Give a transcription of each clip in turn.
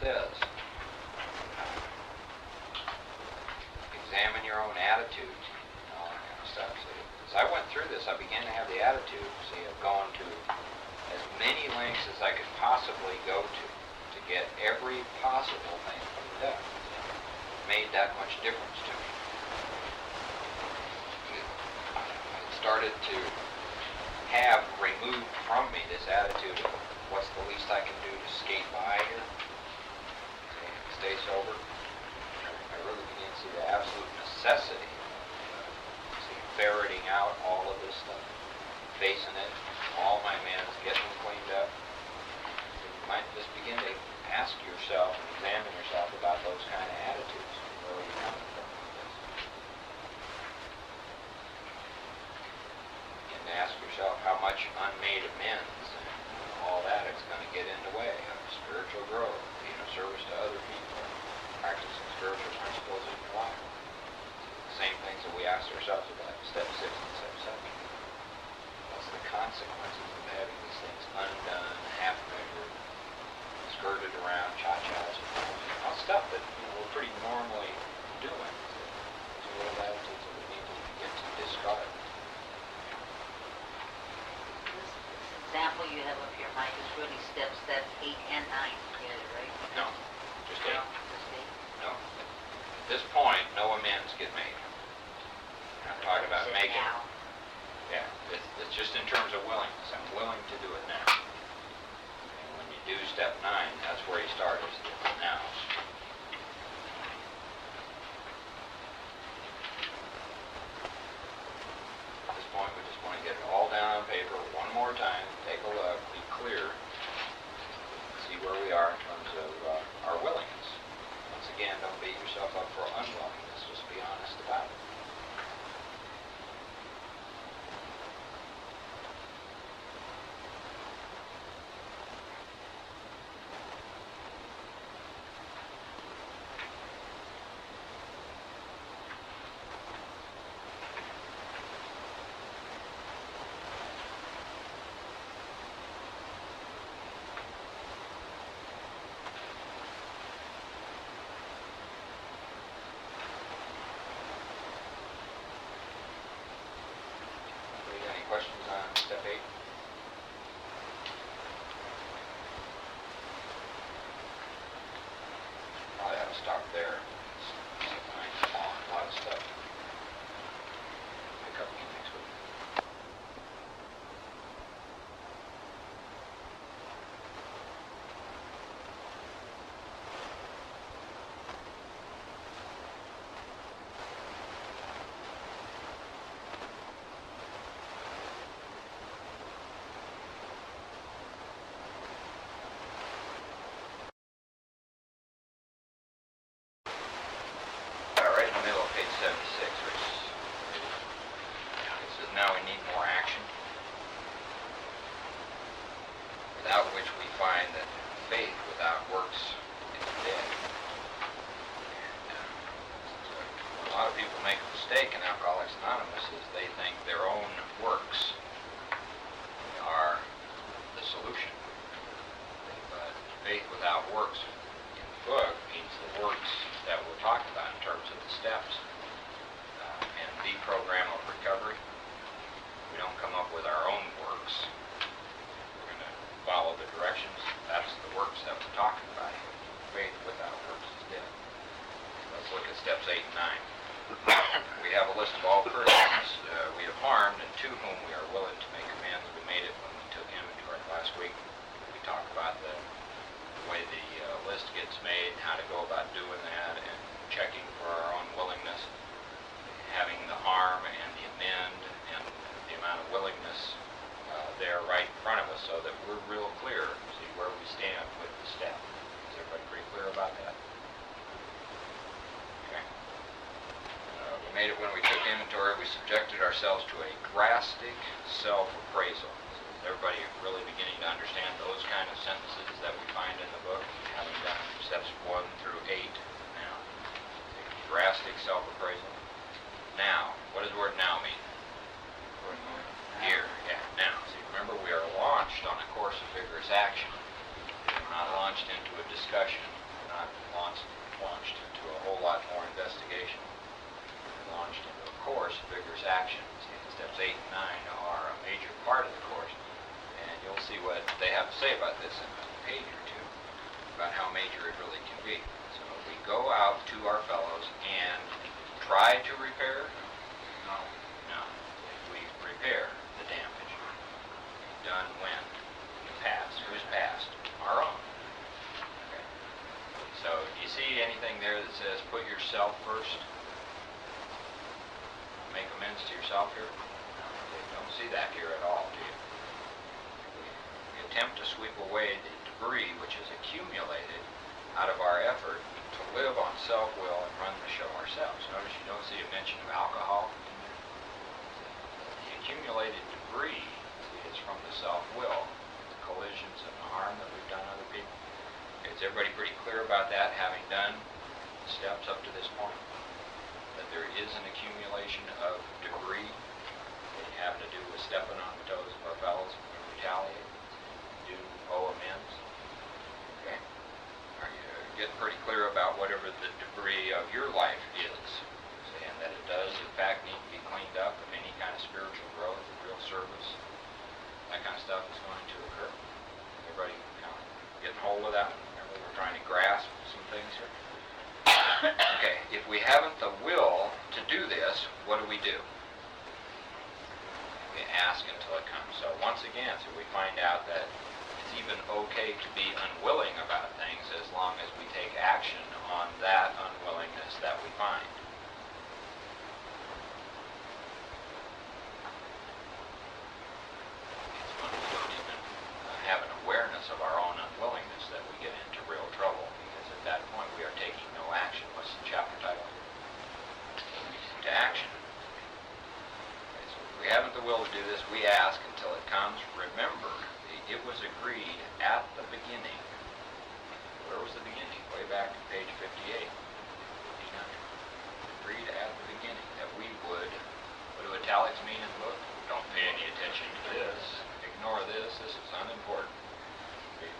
says, examine your own attitude, all that kind of stuff. So, as I went through this, I began to have the attitude, see, of going to as many lengths as I could possibly go to get every possible thing cleaned up. It made that much difference to me. I started to have removed from me this attitude of what's the least I can do to skate by here, stay sober. I really began to see the absolute necessity of ferreting out all of this stuff, facing it, all my meds, getting them cleaned up. So you might just begin to ask yourself and examine yourself about those kind of attitudes. Where are you coming from with this? Begin to ask yourself how much unmade amends and all that is going to get in the way of spiritual growth, being of service to other people, practicing spiritual principles in your life. The same things that we asked ourselves about step 6 and step 7. What's the consequences of having these things undone, half-measured, skirted around, cha-chas, all stuff that we're pretty normally doing. These are little attitudes that we need to get to discard. This example you have up here, Mike, is really steps 8 and 9 together, right? No, just 8. Just 8. No. At this point, no amends get made. I'm talking about making. Now. Yeah, it's just in terms of willingness. I'm willing to do it now. And when you do step 9, that's where you start, is the now. At this point, we just want to get it all down on paper one more time, take a look, be clear, see where we are in terms of our willingness. Once again, don't beat yourself up for unwillingness. Just be honest about it. Questions on step 8? Probably ought to stop there. Step 9 is long, a lot of stuff. Pick up again next week. Right in the middle of page 76, which says now we need more action, without which we find that faith without works is dead. And, a lot of people make a mistake in Alcoholics Anonymous is they think their own works are the solution. But faith without works in the book means the works that we're talking about in terms of the steps and the program of recovery. We don't come up with our own works. We're going to follow the directions. That's the works that we're talking about here. Faith without works is dead. Let's look at steps 8 and 9. We have a list of all persons we have harmed and to whom we are willing to make amends. We made it when we took inventory last week. We talked about the way the list gets made, how to go about doing that, and checking for our own willingness, having the harm and the amend and the amount of willingness there right in front of us so that we're real clear, see where we stand with the step. Is everybody pretty clear about that? Okay. We made it when we took inventory. We subjected ourselves to a drastic self-appraisal. Is everybody really beginning to understand those kind of sentences that we find in the book, having done steps 1 through 8 now? Drastic self-appraisal. Now, what does the word now mean? Here, yeah, now. See, remember, we are launched on a course of vigorous action. We're not launched into a discussion. vigorous action. See, steps 8 and 9 are a major part of the course, and you'll see what they have to say about this in a page or two, about how major it really can be. So we go out to our fellows and try to repair? No. No. We repair the damage. Done when? Past. Who's past? Our own. Okay. So do you see anything there that says put yourself first? Make amends to yourself here? You don't see that here at all, do you? We attempt to sweep away the debris which is accumulated out of our effort to live on self-will and run the show ourselves. Notice you don't see a mention of alcohol. The accumulated debris is from the self-will, the collisions and the harm that we've done other people. Is everybody pretty clear about that, having done the steps up to this point? That there is an accumulation of debris having to do with stepping on the toes of our fellows and we retaliate, do owe amends? Okay. Are you getting pretty clear about whatever the debris of your life is? And that it does, in fact, need to be cleaned up, and any kind of spiritual growth, real service, that kind of stuff is going to occur. Everybody kind of getting hold of that? Remember, we're trying to grasp some things here. Okay, if we haven't the will to do this, what do? We ask until it comes. So once again, so we find out that it's even okay to be unwilling about things as long as we take action on that unwillingness that we find. It's when we don't even have an awareness of our own unwillingness that we get into real trouble, because at that point we are taking no action. What's the chapter title? To action. Okay, so if we haven't the will to do this, we ask until it comes. Remember, it was agreed at the beginning. Where was the beginning? Way back to page 58. 59. Agreed at the beginning that we would, what do italics mean in the book? Don't pay any attention to this. Ignore this. This is unimportant.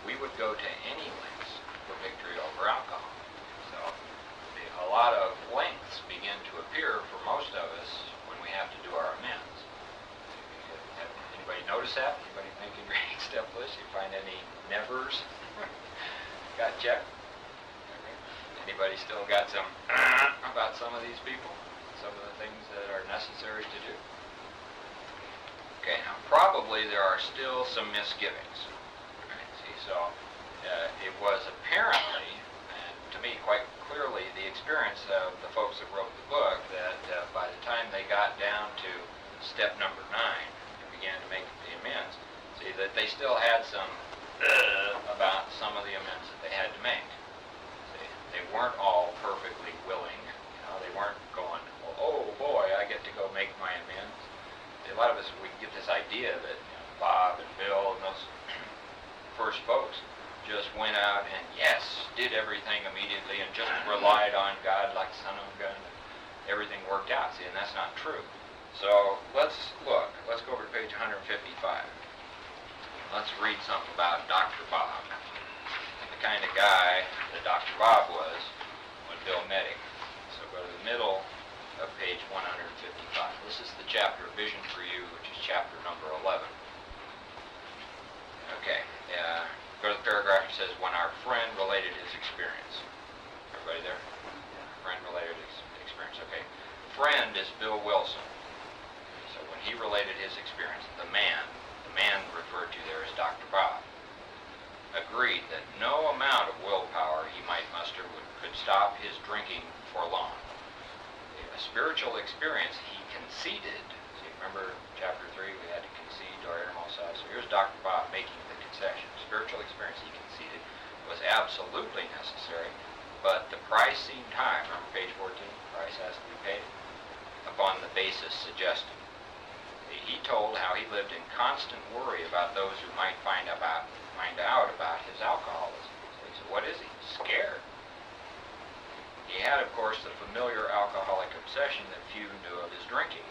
We would go to any lengths for victory over alcohol. So a lot of lengths begin to appear for most of us when we have to do our amends. Have anybody notice that? Anybody making your 8-step list? You find any nevers? Got checked? Anybody still got some about some of these people? Some of the things that are necessary to do? Okay, now probably there are still some misgivings. Right, see, so it was apparently, and to me quite clearly, the experience of the folks that wrote the book that by the time they got down to step number 9 and began to make the amends, see that they still had some about some of the amends that they had to make. See, they weren't all perfectly willing. You know, they weren't going, well, oh boy, I get to go make my amends. See, a lot of us, we get this idea that Bob and Bill and those first folks just went out and, yes, did everything immediately and just relied on God like son of a gun. Everything worked out. See, and that's not true. So let's look. Let's go over to page 155. Let's read something about Dr. Bob. The kind of guy that Dr. Bob was when Bill met him. So go to the middle of page 155. This is the chapter Vision for You, which is chapter number 11. Okay. Go to the paragraph that says, when our friend related his experience. Everybody there? Friend related his experience. Okay. Friend is Bill Wilson. So when he related his experience, the man referred to there as Dr. Bob, agreed that no amount of willpower he might muster could stop his drinking for long. A spiritual experience he conceded. See, remember chapter 3, we had to concede to our innermost self. So here's Dr. Bob making the concession. Spiritual experience he conceded was absolutely necessary, but the price seemed high. Remember page 14? Price has to be paid upon the basis suggested. He told how he lived in constant worry about those who might find out about his alcoholism. So what is he? Scared. He had, of course, the familiar alcoholic obsession that few knew of his drinking.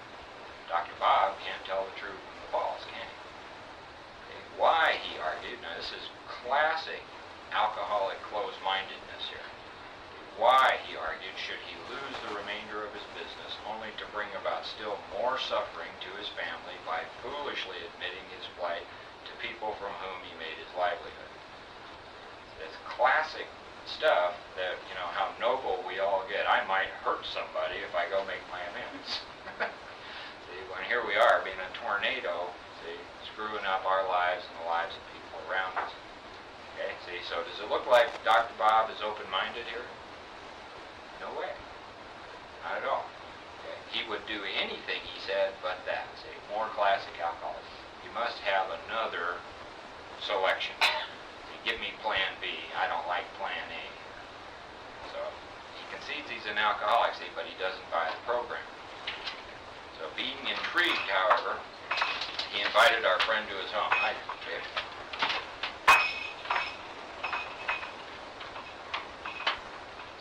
Dr. Bob can't tell the truth from the false, can he? Okay, why, he argued, now this is classic alcoholic closed-mindedness here. Why, he argued, should he lose the remainder of his business only to bring about still more suffering to his family by foolishly admitting his plight to people from whom he made his livelihood? It's classic stuff that, you know, how noble we all get. I might hurt somebody if I go make my amends. See, when here we are being a tornado, see, screwing up our lives and the lives of people around us. Okay, see, so does it look like Dr. Bob is open-minded here? No way. Not at all. Okay. He would do anything, he said, but that. See, more classic alcoholism. You must have another selection. See, give me plan B. I don't like plan A. So he concedes he's an alcoholic, see, but he doesn't buy the program. So being intrigued, however, he invited our friend to his home.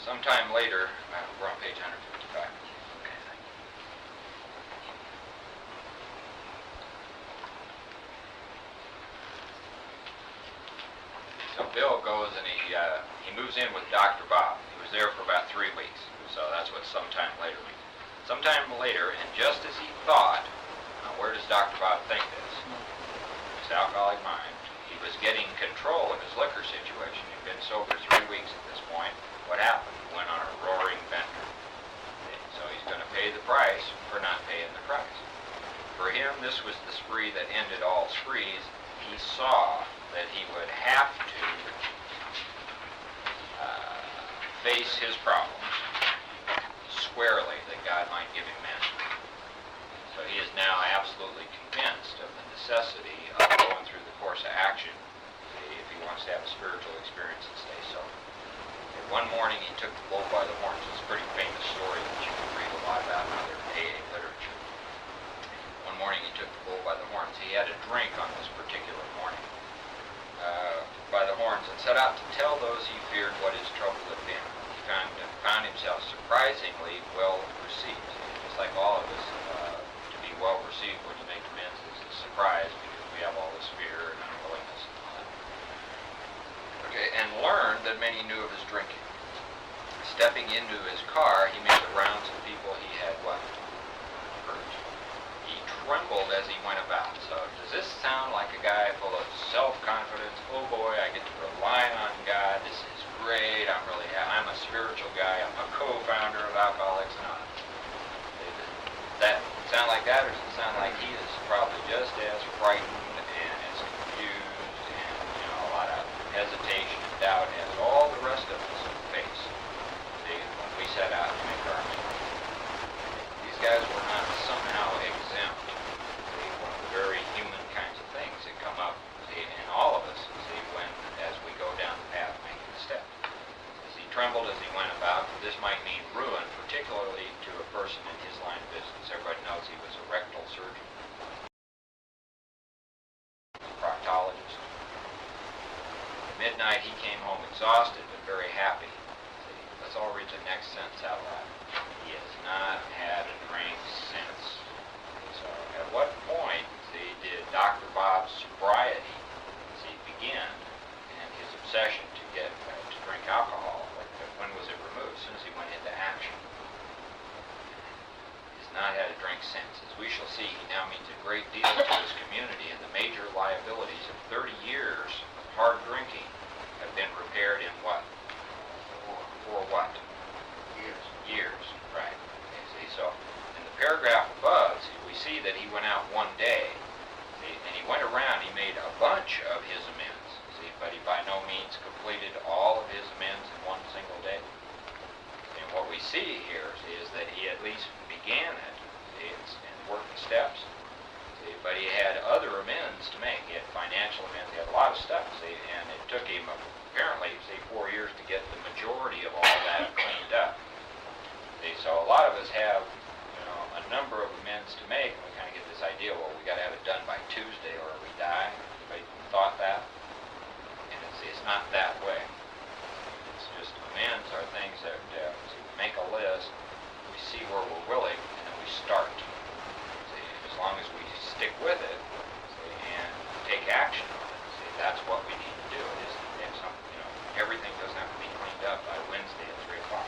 Sometime later, we're on page 155. Okay, thank you. So Bill goes and he moves in with Dr. Bob. He was there for about 3 weeks, so that's what sometime later means. Sometime later, and just as he thought, where does Dr. Bob think this? His alcoholic mind. He was getting control of his liquor situation. He'd been sober 3 weeks at this point. What happened? He went on a roaring bender. So he's going to pay the price for not paying the price. For him, this was the spree that ended all sprees. He saw that he would have to face his problems squarely, that God might give him mastery. So he is now absolutely convinced of the necessity of going through the course of action if he wants to have a spiritual experience and stay sober. One morning he took the bull by the horns. It's a pretty famous story that you can read a lot about in other AA literature. One morning he took the bull by the horns. He had a drink on this particular morning by the horns and set out to tell those he feared what his trouble had been. He found himself surprisingly well received. Just like all of us, to be well received when you make amends is a surprise because we have all this fear and unwillingness and all that. Okay, and learned that many knew of his drinking. Stepping into his car, he made the rounds of people he had what? Hurt. He trembled as he went about. So does this sound like a guy full of self-confidence? Oh boy, I get to rely on God. This is great. I'm a spiritual guy. I'm a co-founder of Alcoholics Anonymous. Does that sound like that, or does it sound like he is probably just as frightened and as confused and, you know, a lot of hesitation and doubt as all the rest of us face? See, when we set out to make our amends. These guys were not somehow exempt. See, one of the very human kinds of things that come up, see, in all of us, see, as we go down the path making the step. As he trembled as he went about, for this might mean ruin, particularly to a person in his line of business. Everybody knows he was a rectal surgeon, a proctologist. At midnight he came home exhausted but very happy. See, let's all read the next sentence out loud. He has not had a drink since. So at what point, see, did Dr. Bob's sobriety, see, begin, and his obsession to get to drink alcohol? When was it removed? As soon as he went into action. He's not had a drink since. As we shall see, he now means a great deal to his community, and the major liabilities of 30 years of hard drinking have been repaired in what? For what? Years, right. Okay, see, so in the paragraph above, see, we see that he went out one day, see, and he went around, he made a bunch of his amends, see, but he by no means completed all of his amends in one single day. And what we see here, see, is that he at least began it, see, and worked the steps, see, but he had other amends to make. He had financial amends, he had a lot of stuff, see, and it took him apparently, see, 4 years to get the majority of all that cleaned up. See, so a lot of us have, you know, a number of amends to make, and we kind of get this idea, well, we got to have it done by Tuesday or we die. Anybody thought that? And it's not that way. It's just amends are things that see, we make a list, we see where we're willing, and then we start. See, as long as we stick with it, see, and take action on it, see, that's what we need to do. It isn't, you know, everything doesn't have to be cleaned up by Wednesday at 3 o'clock.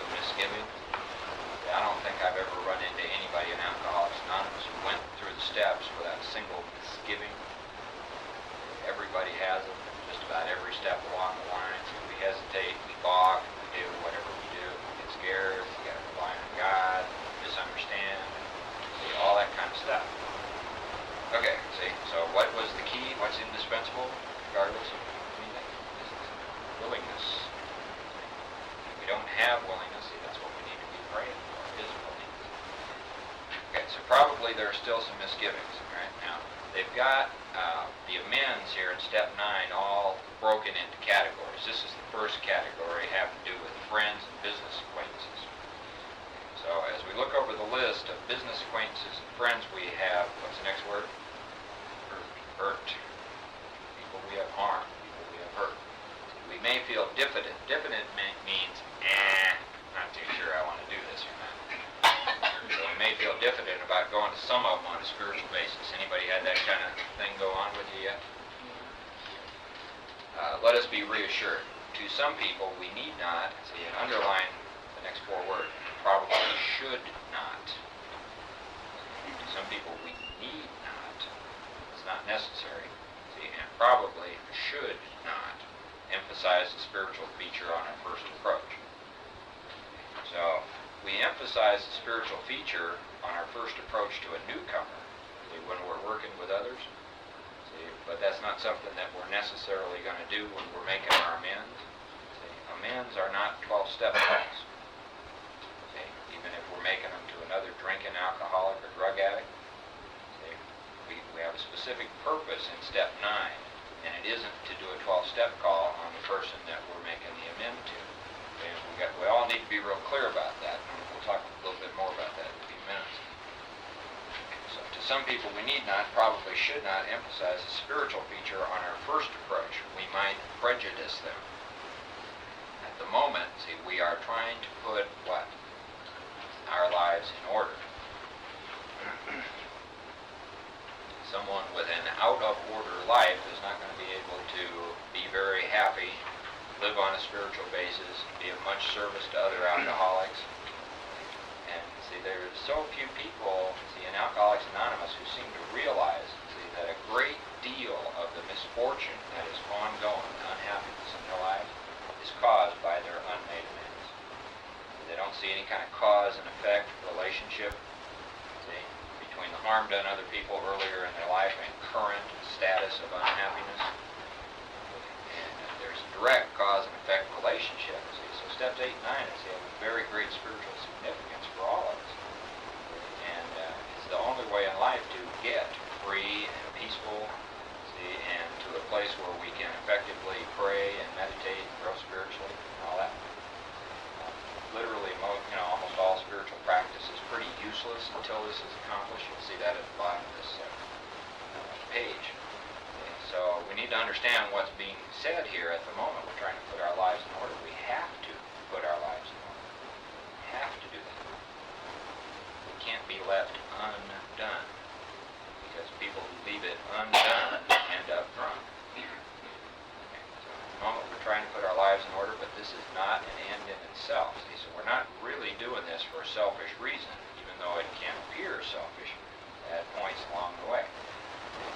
some misgiving. I don't think I've ever run into anybody in Alcoholics Anonymous who went through the steps without a single misgiving. Everybody has them, just about every step along the line. We hesitate, we balk, we do whatever we do. We get scared, we got to rely on God, misunderstand, see, all that kind of stuff. Okay, see, so what was the key? What's indispensable, regardless of anything? This is willingness. If we don't have willingness, see, that's what we need to be praying for, is willingness. Okay, so probably there are still some misgivings, right? Now, they've got the amends here in step 9 all broken into categories. This is the first category having to do with friends and business acquaintances. So as we look over the list of business acquaintances and friends, we have, what's the next word? Hurt. People we have harmed, people we have hurt. We may feel diffident. Diffident means, not too sure I want to do this or not. So we may feel diffident about going to some of them on a spiritual basis. Anybody had that kind of thing go on with you yet? Let us be reassured. To some people, we need not, see, and underline the next 4 words, probably should not. To some people, we need not. It's not necessary. See, and probably should not emphasize the spiritual feature on our first approach. So, we emphasize the spiritual feature on our first approach to a newcomer, see, when we're working with others. See, but that's not something that we're necessarily going to do when we're making our amends. See, amends are not 12-step calls. See, even if we're making them to another drinking alcoholic or drug addict. See, we have a specific purpose in step 9, and it isn't to do a 12-step call on the person that we're making the amend to. We all need to be real clear about that, and we'll talk a little bit more about that in a few minutes. So to some people, we need not, probably should not, emphasize the spiritual feature on our first approach. We might prejudice them. At the moment, see, we are trying to put what? Our lives in order. Someone with an out-of-order life is not going to be able to be very happy, live on a spiritual basis, be of much service to other alcoholics. And see, there's so few people, see, in Alcoholics Anonymous who seem to realize, see, that a great deal of the misfortune that is ongoing, the unhappiness in their lives, is caused by their unmade amends. They don't see any kind of cause and effect relationship, see, between the harm done other people earlier in their life and current status of unhappiness. There's direct cause and effect relationship. See? So steps 8 and 9 is have a very great spiritual significance for all of us. And it's the only way in life to get free and peaceful, see, and to a place where we can effectively pray and meditate and grow spiritually and all that. Literally, almost all spiritual practice is pretty useless until this is accomplished. You'll see that at the bottom of this page. So we need to understand what's being said here at the moment. We're trying to put our lives in order. We have to put our lives in order. We have to do that. We can't be left undone, because people who leave it undone end up drunk. Okay, so at the moment we're trying to put our lives in order, but this is not an end in itself. See? So we're not really doing this for a selfish reason, even though it can appear selfish at points along the way.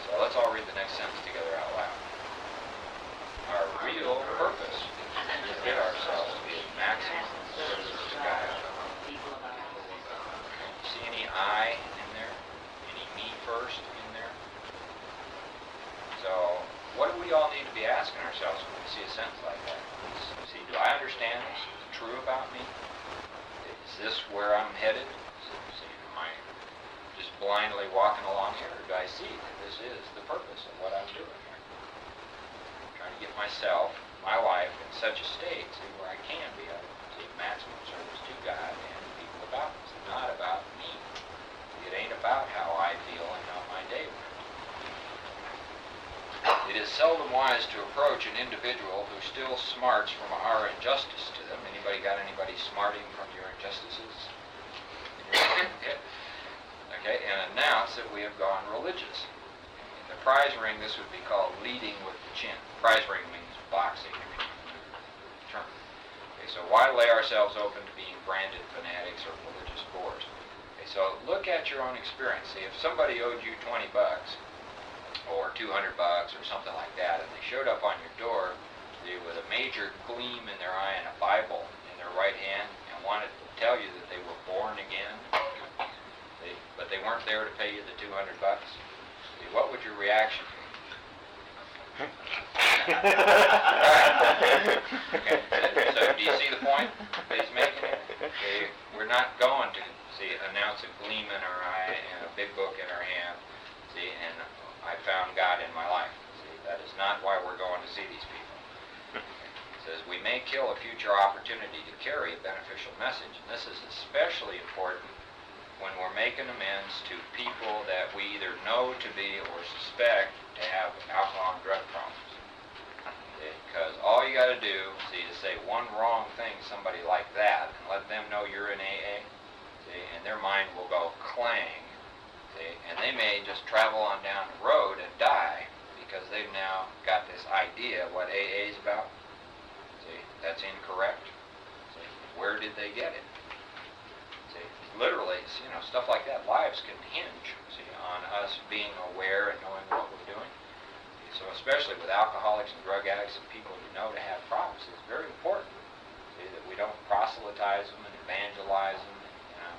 So let's all read the next sentence together out loud. Our real purpose is to fit ourselves to be of maximum service to God. See any I in there? Any me first in there? So what do we all need to be asking ourselves when we see a sentence like that? See, do I understand this? Is it true about me? Is this where I'm headed? See, am I just blindly walking along here, or do I see that this is the purpose of what I'm doing here? I'm trying to get myself, my life, in such a state, see, where I can be of maximum service to God and the people about me. It's not about me. It ain't about how I feel and how my day went. It is seldom wise to approach an individual who still smarts from our injustice to them. Anybody got anybody smarting from your injustices? Okay, and announce that we have gone religious. In the prize ring, this would be called leading with the chin. Prize ring means boxing term. Okay, so why lay ourselves open to being branded fanatics or religious bores? Okay, so look at your own experience. See, if somebody owed you 20 bucks or 200 bucks or something like that, and they showed up on your door with a major gleam in their eye and a Bible in their right hand and wanted to tell you that they were born again, but they weren't there to pay you the 200 bucks, see, what would your reaction be? Okay, so do you see the point that he's making here? Okay, we're not going to announce a gleam in our eye and a big book in our hand, and I found God in my life. See, that is not why we're going to see these people. It says we may kill a future opportunity to carry a beneficial message, and this is especially important when we're making amends to people that we either know to be or suspect to have alcohol and drug problems. Because all you got to do, is say one wrong thing to somebody like that and let them know you're in AA, and their mind will go clang, and they may just travel on down the road and die because they've now got this idea what AA is about. That's incorrect. Where did they get it? Literally, stuff like that. Lives can hinge, on us being aware and knowing what we're doing. So especially with alcoholics and drug addicts and people who know to have problems, it's very important that we don't proselytize them and evangelize them and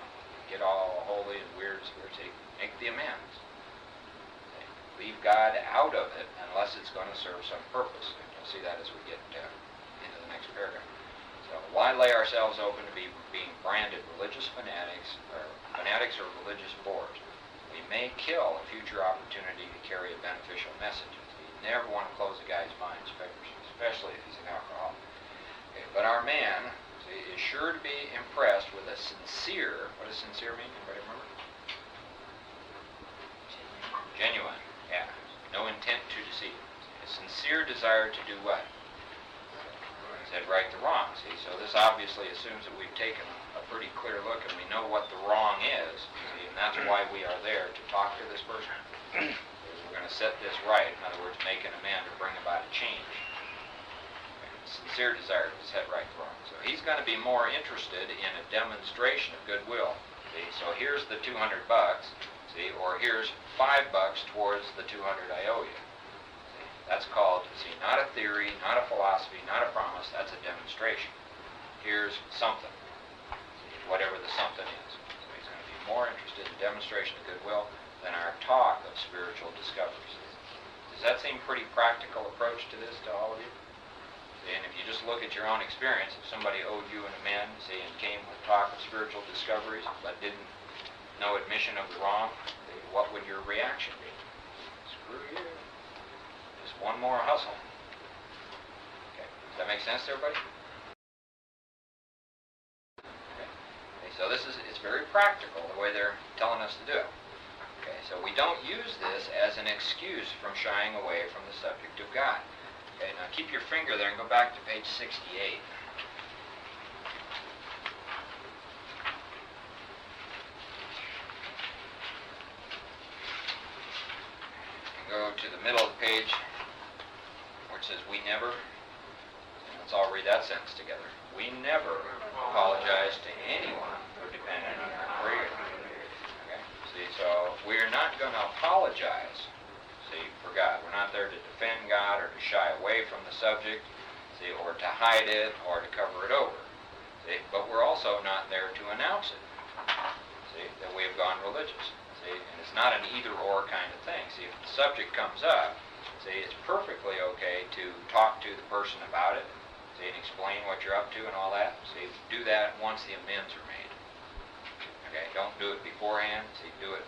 get all holy and weird spiritually. Make the amends. Leave God out of it unless it's going to serve some purpose. And you'll see that as we get into the next paragraph. So why lay ourselves open to being branded religious fanatics or religious bores? We may kill a future opportunity to carry a beneficial message. You never want to close a guy's mind, especially if he's an alcoholic. Okay, but our man is sure to be impressed with a sincere, what does sincere mean? Anybody remember? Genuine, yeah. No intent to deceive. A sincere desire to do what? Said right to wrong. So this obviously assumes that we've taken a pretty clear look and we know what the wrong is, and that's why we are there to talk to this person. We're going to set this right, in other words, make an amend or bring about a change. Sincere desire to set right to wrong. So he's going to be more interested in a demonstration of goodwill. So here's the 200 bucks, or here's $5 towards the 200 I owe you. That's called, not a theory, not a philosophy, not a promise. That's a demonstration. Here's something, whatever the something is. So he's going to be more interested in demonstration of goodwill than our talk of spiritual discoveries. Does that seem pretty practical approach to this to all of you? And if you just look at your own experience, if somebody owed you an amend, and came with talk of spiritual discoveries, but didn't no admission of the wrong, what would your reaction be? Screw you. One more hustle. Okay. Does that make sense to everybody? Okay, so it's very practical the way they're telling us to do it. Okay, so we don't use this as an excuse from shying away from the subject of God. Okay, now keep your finger there and go back to page 68. And go to the middle of the page, which says we never, let's all read that sentence together. We never apologize to anyone for depending on our prayer. Okay? So we're not going to apologize, for God. We're not there to defend God or to shy away from the subject, or to hide it or to cover it over. But we're also not there to announce it, that we have gone religious. And it's not an either-or kind of thing. If the subject comes up, it's perfectly okay to talk to the person about it, and explain what you're up to and all that. Do that once the amends are made. Okay, don't do it beforehand. Do it.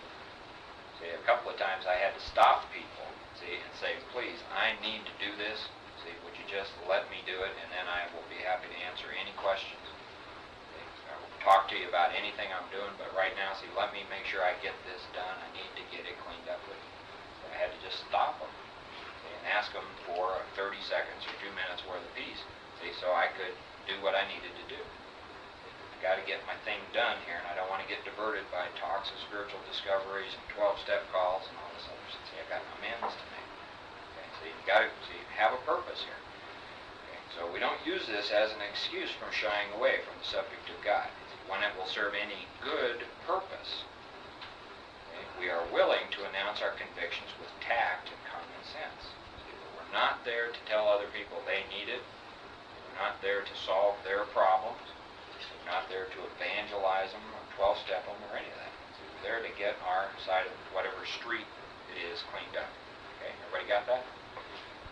A couple of times I had to stop people, and say, please, I need to do this. Would you just let me do it, and then I will be happy to answer any questions. I will talk to you about anything I'm doing, but right now, let me make sure I get this done. I need to get it cleaned up with you. So I had to just stop them. And ask them for 30 seconds or 2 minutes worth of peace, so I could do what I needed to do. I've got to get my thing done here, and I don't want to get diverted by talks of spiritual discoveries and 12-step calls and all this other stuff. I've got amends to make. Okay, so you've got to have a purpose here. Okay, So we don't use this as an excuse from shying away from the subject of God. When it will serve any good purpose. Okay? We are willing to announce our convictions with tact and common sense. See, we're not there to tell other people they need it. We're not there to solve their problems. We're not there to evangelize them or 12-step them or any of that. See, we're there to get our side of whatever street it is cleaned up. Okay, everybody got that?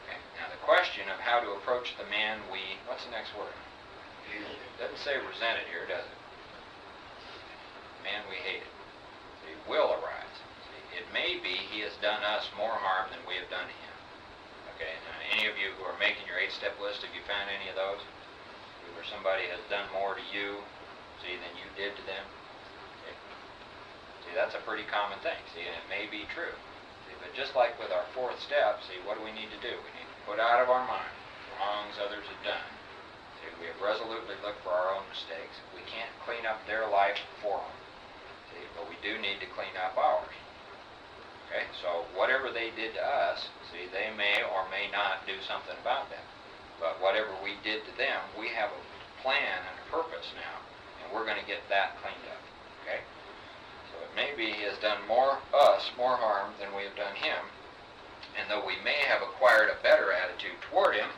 Okay. Now the question of how to approach the man what's the next word? It doesn't say resented here, does it? Man we hated. See, will arise. See, it may be he has done us more harm than we have done him. Okay, now any of you who are making your 8-step list, have you found any of those? Where somebody has done more to you, see, than you did to them? Okay. See, that's a pretty common thing, see, and it may be true. See, but just like with our 4th step, see, what do we need to do? We need to put out of our mind the wrongs others have done. See, we have resolutely looked for our own mistakes. We can't clean up their life for them. See, but we do need to clean up ours. Okay, so whatever they did to us, see, they may or may not do something about that. But whatever we did to them, we have a plan and a purpose now, and we're going to get that cleaned up. Okay, so it may be he has done more harm than we have done him, and though we may have acquired a better attitude toward him,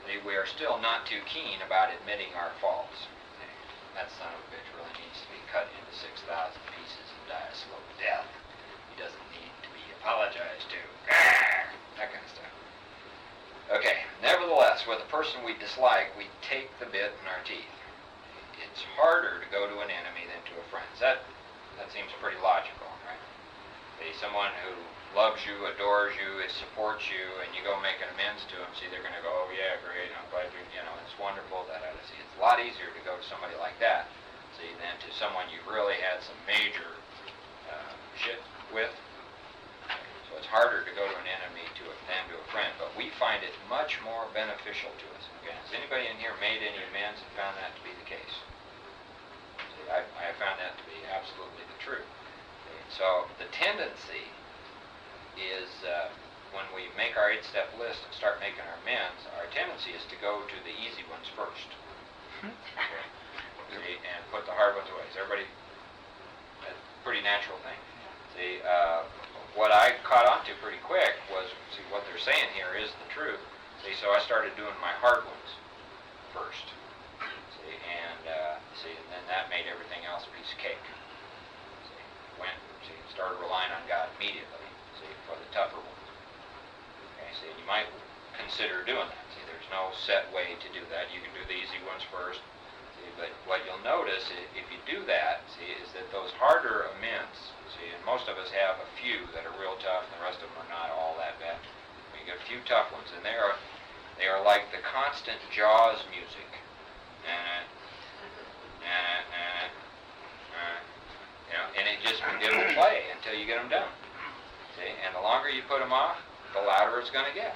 see, we are still not too keen about admitting our faults. See, that son of a bitch really needs to be cut into 6,000 pieces and die a slow death. He doesn't need to be apologized to. That kind of stuff. Okay, nevertheless, with a person we dislike, we take the bit in our teeth. It's harder to go to an enemy than to a friend. That seems pretty logical, right? See, someone who loves you, adores you, supports you, and you go make an amends to them, see, they're going to go, oh yeah, great, I'm glad it's wonderful, see, it's a lot easier to go to somebody like that, see, than to someone you really had some major shit with. So it's harder to go to an enemy than to a friend, but we find it much more beneficial to us. Okay? Has anybody in here made any amends and found that to be the case? See, I have found that to be absolutely the truth. Okay? So the tendency is when we make our 8-step list and start making our amends, our tendency is to go to the easy ones first. Okay? See, and put the hard ones away. Is everybody? That's a pretty natural thing. See, what I caught on to pretty quick was, see, what they're saying here is the truth. See, so I started doing my hard ones first. See, and then that made everything else a piece of cake. See, started relying on God immediately. See, for the tougher ones. Okay, see, you might consider doing that. See, there's no set way to do that. You can do the easy ones first. See, but what you'll notice if you do that, see, is that those harder amends. See, and most of us have a few that are real tough, and the rest of them are not all that bad. You get a few tough ones, and they are like the constant Jaws music. And it will play until you get them done. See, and the longer you put them off, the louder it's going to get.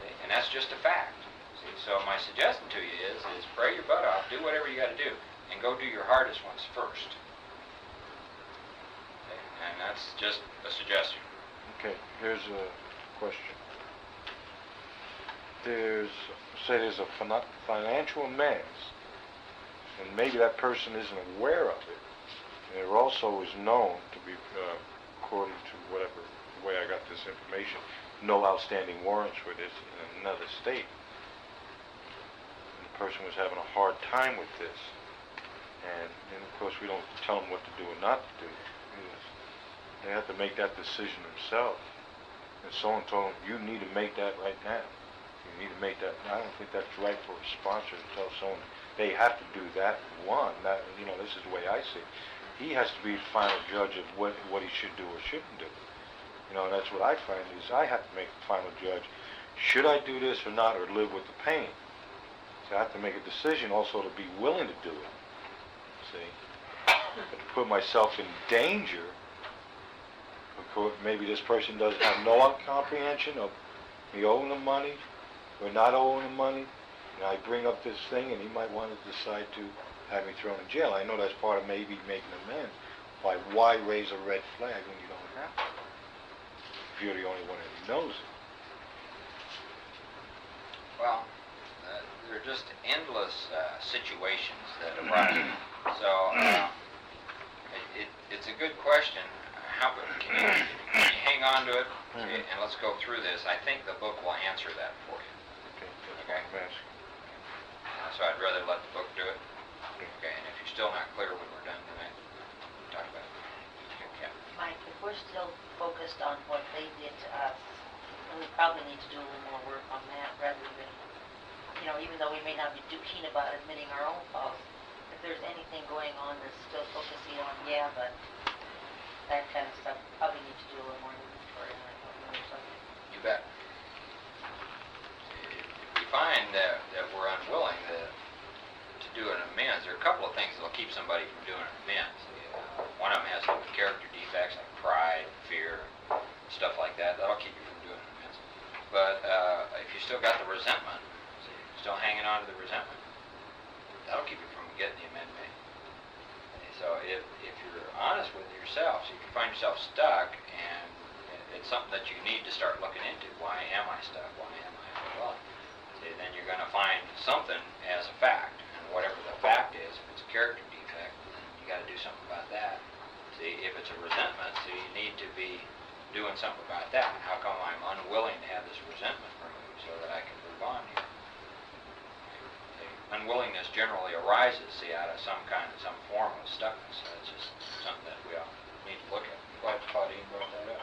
See, and that's just a fact. See, so my suggestion to you is pray your butt off, do whatever you got to do, and go do your hardest ones first. And that's just a suggestion. Okay, here's a question. There's a financial amends, and maybe that person isn't aware of it. And it also is known to be, according to whatever way I got this information, no outstanding warrants for this in another state. And the person was having a hard time with this. And of course we don't tell them what to do or not to do. They have to make that decision themselves. And someone told them, you need to make that right now. You need to make that. I don't think that's right for a sponsor to tell someone they have to do that one. That, this is the way I see it. He has to be the final judge of what he should do or shouldn't do. And that's what I find is I have to make the final judge. Should I do this or not, or live with the pain? So I have to make a decision also to be willing to do it. See? But to put myself in danger, because maybe this person doesn't have no comprehension of me owing them money or not owing them money, and I bring up this thing and he might want to decide to have me thrown in jail. I know that's part of maybe making amends. Why raise a red flag when you don't have to? If you're the only one that knows it. Well, there are just endless situations that arise. So it's a good question. How can you hang on to it? And let's go through this. I think the book will answer that for you. Okay, that's Okay. what I'm asking. So I'd rather let the book do it. Okay, and if you're still not clear when we're done tonight, talk about it. Okay. Mike, if we're still focused on what they did to us, then we probably need to do a little more work on that rather than, even though we may not be too keen about admitting our own faults, if there's anything going on that's still focusing on, but that kind of stuff, probably need to do a little more inventory on it or something. You bet. If we find that we're unwilling to do an amends, there are a couple of things that will keep somebody from doing an amends. One of them has to do with character defects like pride, fear, stuff like that. That'll keep you from doing an amends. But if you still got the resentment, still hanging on to the resentment, that'll keep you from getting the amendment made. So if you're honest with yourself, so if you find yourself stuck and it's something that you need to start looking into, why am I stuck? Why am I unwilling? See, then you're going to find something as a fact, and whatever the fact is, if it's a character defect, then you got to do something about that. See, if it's a resentment, so you need to be doing something about that. How come I'm unwilling to have this resentment removed so that I can move on here? Unwillingness generally arises, out of some form of stuckness. That's just something that we all need to look at. I'm glad Claudine brought that up.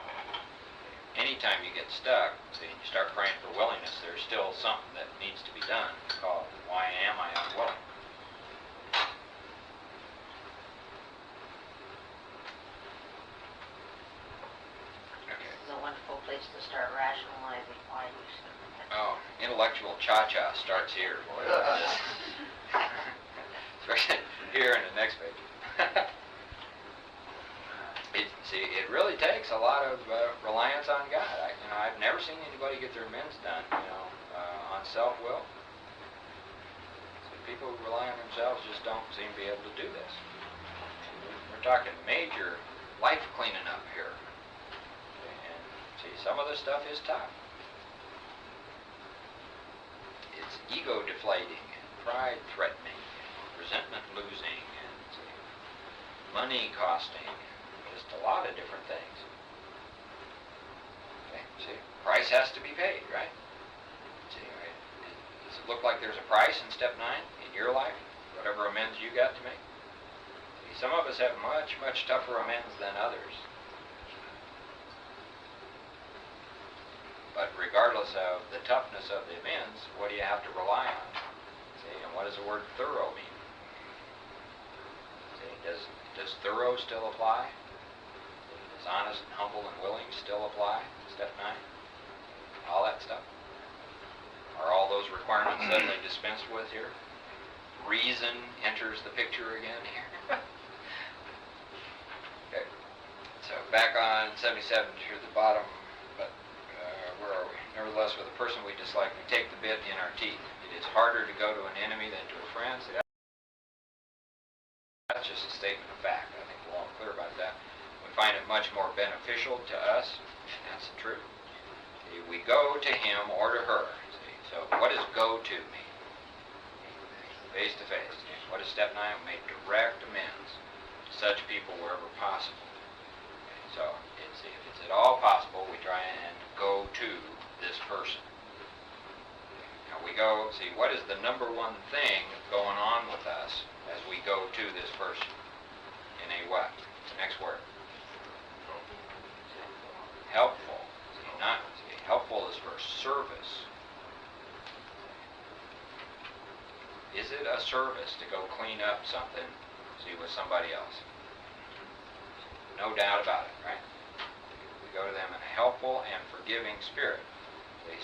Anytime you get stuck, and you start praying for willingness, there's still something that needs to be done called, why am I unwilling? Okay. This is a wonderful place to start rationalizing why you should. Oh, intellectual cha-cha starts here, boy. Especially here in the next page. It really takes a lot of reliance on God. I've never seen anybody get their amends done, on self-will. So people who rely on themselves just don't seem to be able to do this. We're talking major life cleaning up here. And some of this stuff is tough. It's ego deflating, and pride threatening, and resentment losing, and money costing, just a lot of different things. Okay, price has to be paid, right? Right? Does it look like there's a price in step 9 in your life? Whatever amends you got to make? Some of us have much, much tougher amends than others. But regardless of the toughness of the amends, what do you have to rely on? And what does the word thorough mean? Does thorough still apply? Does honest and humble and willing still apply? Step 9? All that stuff? Are all those requirements suddenly dispensed with here? Reason enters the picture again here. Okay. So back on 77 to the bottom, but where are we? Nevertheless, with a person we dislike, we take the bit in our teeth. It is harder to go to an enemy than to a friend. So that's just a statement of fact. I think we're all clear about that. We find it much more beneficial to us, and that's the truth. We go to him or to her. So what does go to mean? Face to face. What is step 9? We make direct amends to such people wherever possible. So if it's at all possible, we try and go to this person. Now we go, what is the number one thing going on with us as we go to this person? In a what? Next word. Helpful. Helpful is for service. Is it a service to go clean up something, with somebody else? No doubt about it, right? We go to them in a helpful and forgiving spirit.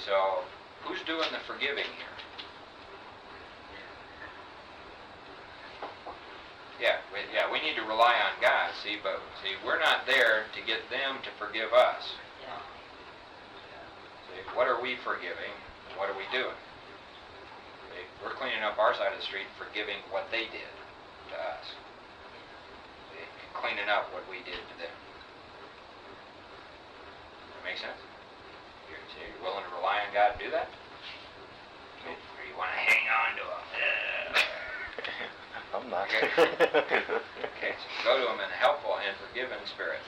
So who's doing the forgiving here? We need to rely on God, but we're not there to get them to forgive us. What are we forgiving? And what are we doing? We're cleaning up our side of the street, forgiving what they did to us. And cleaning up what we did to them. That make sense? You're willing to rely on God to do that? Are you want to hang on to them. I'm not. Okay, so go to them in a helpful and forgiving spirit.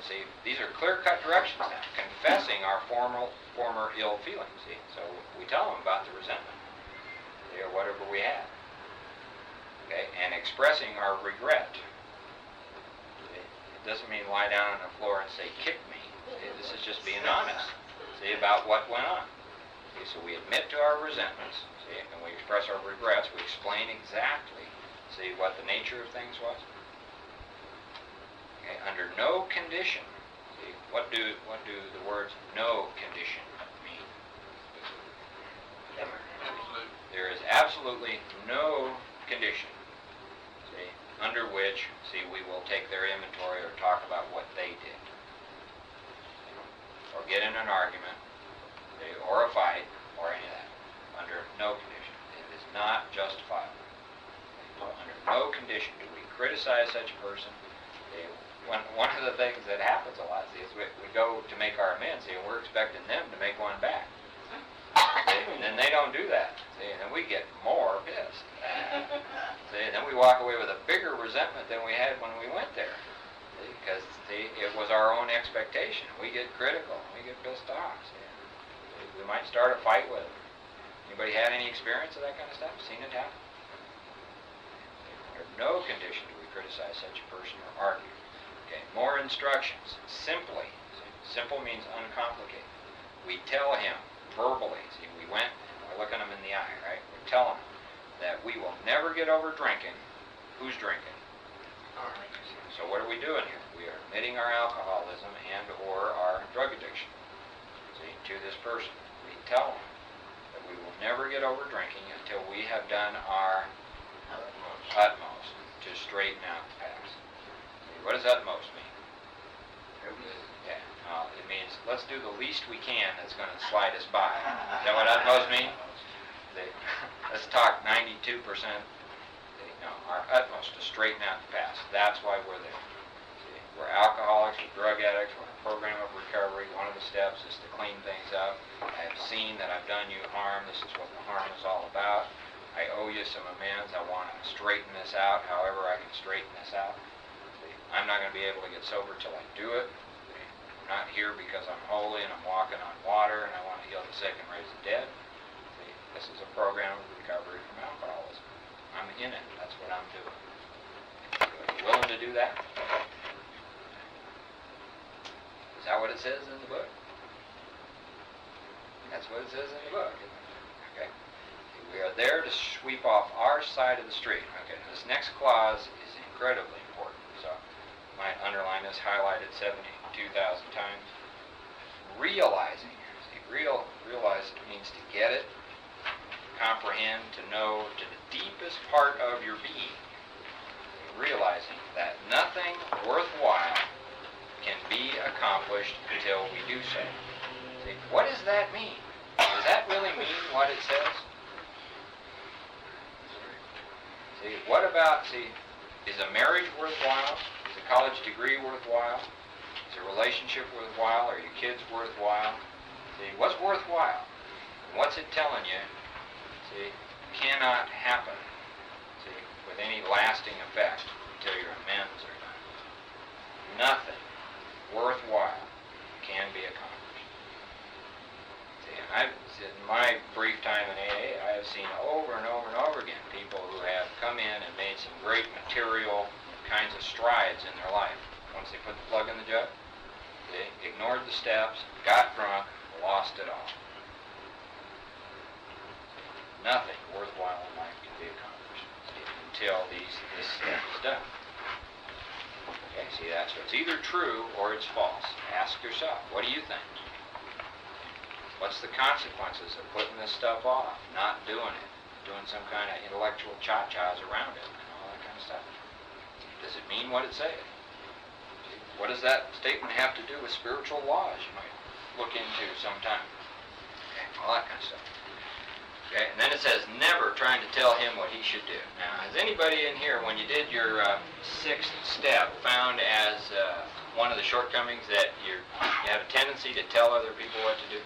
See, these are clear-cut directions now, confessing our former ill feelings, see? So we tell them about the resentment, see, or whatever we had. Okay, and expressing our regret. See? It doesn't mean lie down on the floor and say, kick me. See? This is just being honest, see, about what went on. See? So we admit to our resentments, see, and we express our regrets. We explain exactly, see, what the nature of things was. Okay, under no condition. See, what do the words no condition mean? There is absolutely no condition, see, under which, see, we will take their inventory or talk about what they did. Or get in an argument, see, or a fight, or any of that. Under no condition. It is not justifiable. So under no condition do we criticize such a person. See, one of the things that happens a lot, see, is we go to make our amends, see, and we're expecting them to make one back. See, and then they don't do that. See, and then we get more pissed. See, and then we walk away with a bigger resentment than we had when we went there. See, because, see, it was our own expectation. We get critical. We get pissed off. See, we might start a fight with them. Anybody had any experience of that kind of stuff? Seen it happen? Under no condition do we criticize such a person or argue. Okay, more instructions. Simply. See, simple means uncomplicated. We tell him verbally. See, we went, we're looking him in the eye, right? We're telling him that we will never get over drinking. Who's drinking? So what are we doing here? We are admitting our alcoholism and or our drug addiction, see, to this person. We tell him that we will never get over drinking until we have done our utmost to straighten out the past. See, what does utmost mean? Yeah, it means let's do the least we can that's going to slide us by. Is that what utmost means? Let's talk 92%. No, our utmost to straighten out the past. That's why we're there. See, we're alcoholics, we're drug addicts, we're in a program of recovery. One of the steps is to clean things up. I have seen that I've done you harm. This is what the harm is all about. I owe you some amends. I want to straighten this out, however I can straighten this out. See, I'm not going to be able to get sober till I do it. See, I'm not here because I'm holy and I'm walking on water and I want to heal the sick and raise the dead. See, this is a program of recovery from alcoholism. I'm in it. That's what I'm doing. So are you willing to do that? Is that what it says in the book? That's what it says in the book. Okay. We are there to sweep off our side of the street. Okay. This next clause is incredibly important. So I might underline this, highlight it 72,000 times. Realizing. See, realize means to get it, comprehend, to know to the deepest part of your being, realizing that nothing worthwhile can be accomplished until we do so. See, what does that mean? Does that really mean what it says? See, what about, see, is a marriage worthwhile? Is a college degree worthwhile? Is a relationship worthwhile? Are your kids worthwhile? See, what's worthwhile? What's it telling you? See, cannot happen, see, with any lasting effect until your amends are done. Nothing worthwhile can be accomplished. See, and in my brief time in AA, I have seen over and over and over again people who have come in and made some great material kinds of strides in their life. Once they put the plug in the jug, they ignored the steps, got drunk, lost it all. Nothing worthwhile in life can be accomplished until this step is done. Okay, see that? So it's either true or it's false. Ask yourself, what do you think? What's the consequences of putting this stuff off, not doing it, doing some kind of intellectual cha-chas around it, and all that kind of stuff? Does it mean what it says? What does that statement have to do with spiritual laws you might look into sometime? Okay, all that kind of stuff. Okay, and then it says, never trying to tell him what he should do. Now, has anybody in here, when you did your sixth step, found as one of the shortcomings that you have a tendency to tell other people what to do?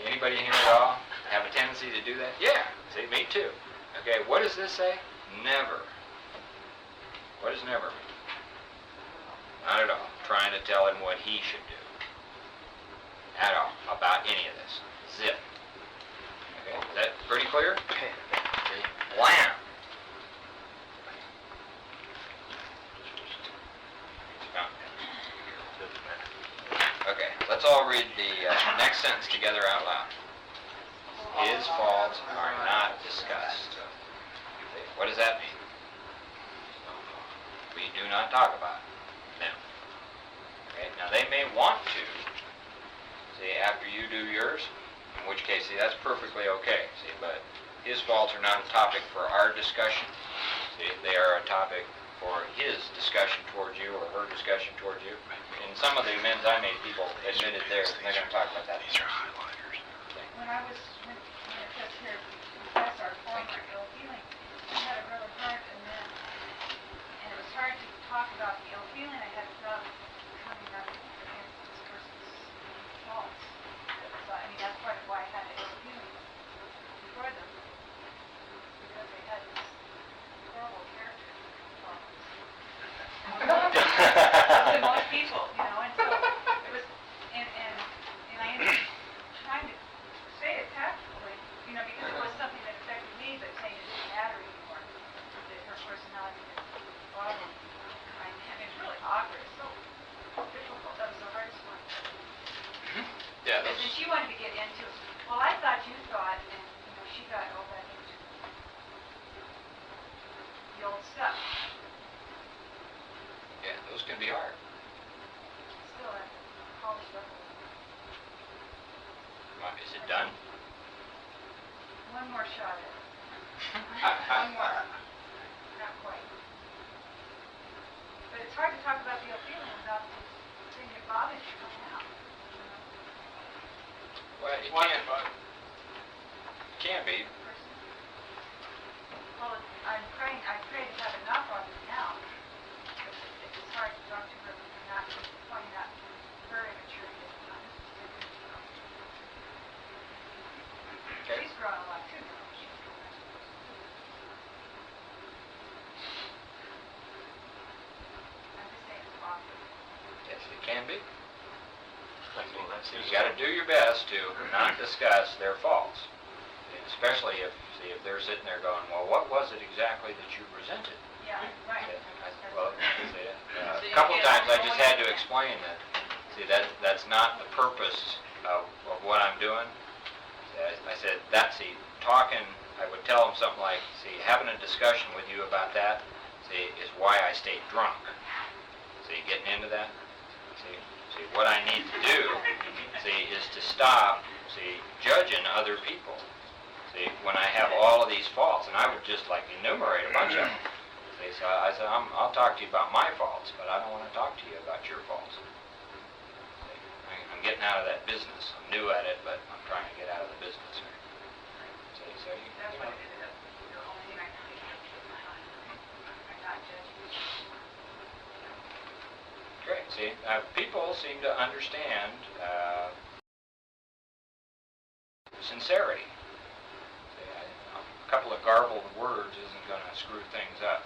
Anybody in here at all? have a tendency to do that? Yeah. See, me too. Okay, what does this say? Never. What does never mean? Not at all. Trying to tell him what he should do. At all. About any of this. Zip. Okay, is that pretty clear? Okay. Wham! Okay, let's all read the next sentence together out loud. His faults are not discussed. What does that mean? We do not talk about them. Okay, now they may want to, see, after you do yours, in which case, see, that's perfectly okay, see, but his faults are not a topic for our discussion. See, they are a topic for his discussion towards you or her discussion towards you. In some of the amends I made, people admitted theirs, and they're going to talk about that. These are highlighters. When it says here, confess our former ill feeling, I had a really hard, and it was hard to talk about the ill feeling. I had a problem coming up against this person's faults. So, I mean, that's part of why I had an ill feeling for them, because they had this horrible character problems. To most people, you know, and so it was, and I ended up trying to say it tactfully, you know, because it was something that affected me, but saying it didn't matter anymore, that her personality didn't bother me. I mean, it's really awkward, it's so difficult, that was the hardest one. Yeah, And then she wanted to get into, well, I thought you thought, and, you know, she got all back into the old stuff. yeah, those can be hard. Still, I polished up a little. Is it done? One more shot at it. One more. Not quite. But it's hard to talk about the ill feeling without the thing that bothers you coming out. You know, Well, it can be. person. Well, I pray to have it not bother me now. But it's hard to talk to her and not pointing out her immaturity at the time. Okay. She's grown a lot too. She's grown up. I'm just saying it's awkward. Yes, it can be. So you got to do your best to not discuss their faults, and especially if they're sitting there going, well, what was it exactly that you resented? Yeah, right. Well, a couple times I just had to explain that. See, that's not the purpose of what I'm doing. I said talking. I would tell them something like, see, having a discussion with you about that, see, is why I stayed drunk. See, getting into that. See, what I need to do, see, is to stop, see, judging other people. See, when I have all of these faults, and I would just like enumerate a bunch of them. See, so I said, I'll talk to you about my faults, but I don't want to talk to you about your faults. See, I'm getting out of that business. I'm new at it, but I'm trying to get out of the business. See, so That's what it ended up, the only thing I really had to keep my eye on. I'm not judging. great. See, people seem to understand sincerity. See, a couple of garbled words isn't going to screw things up.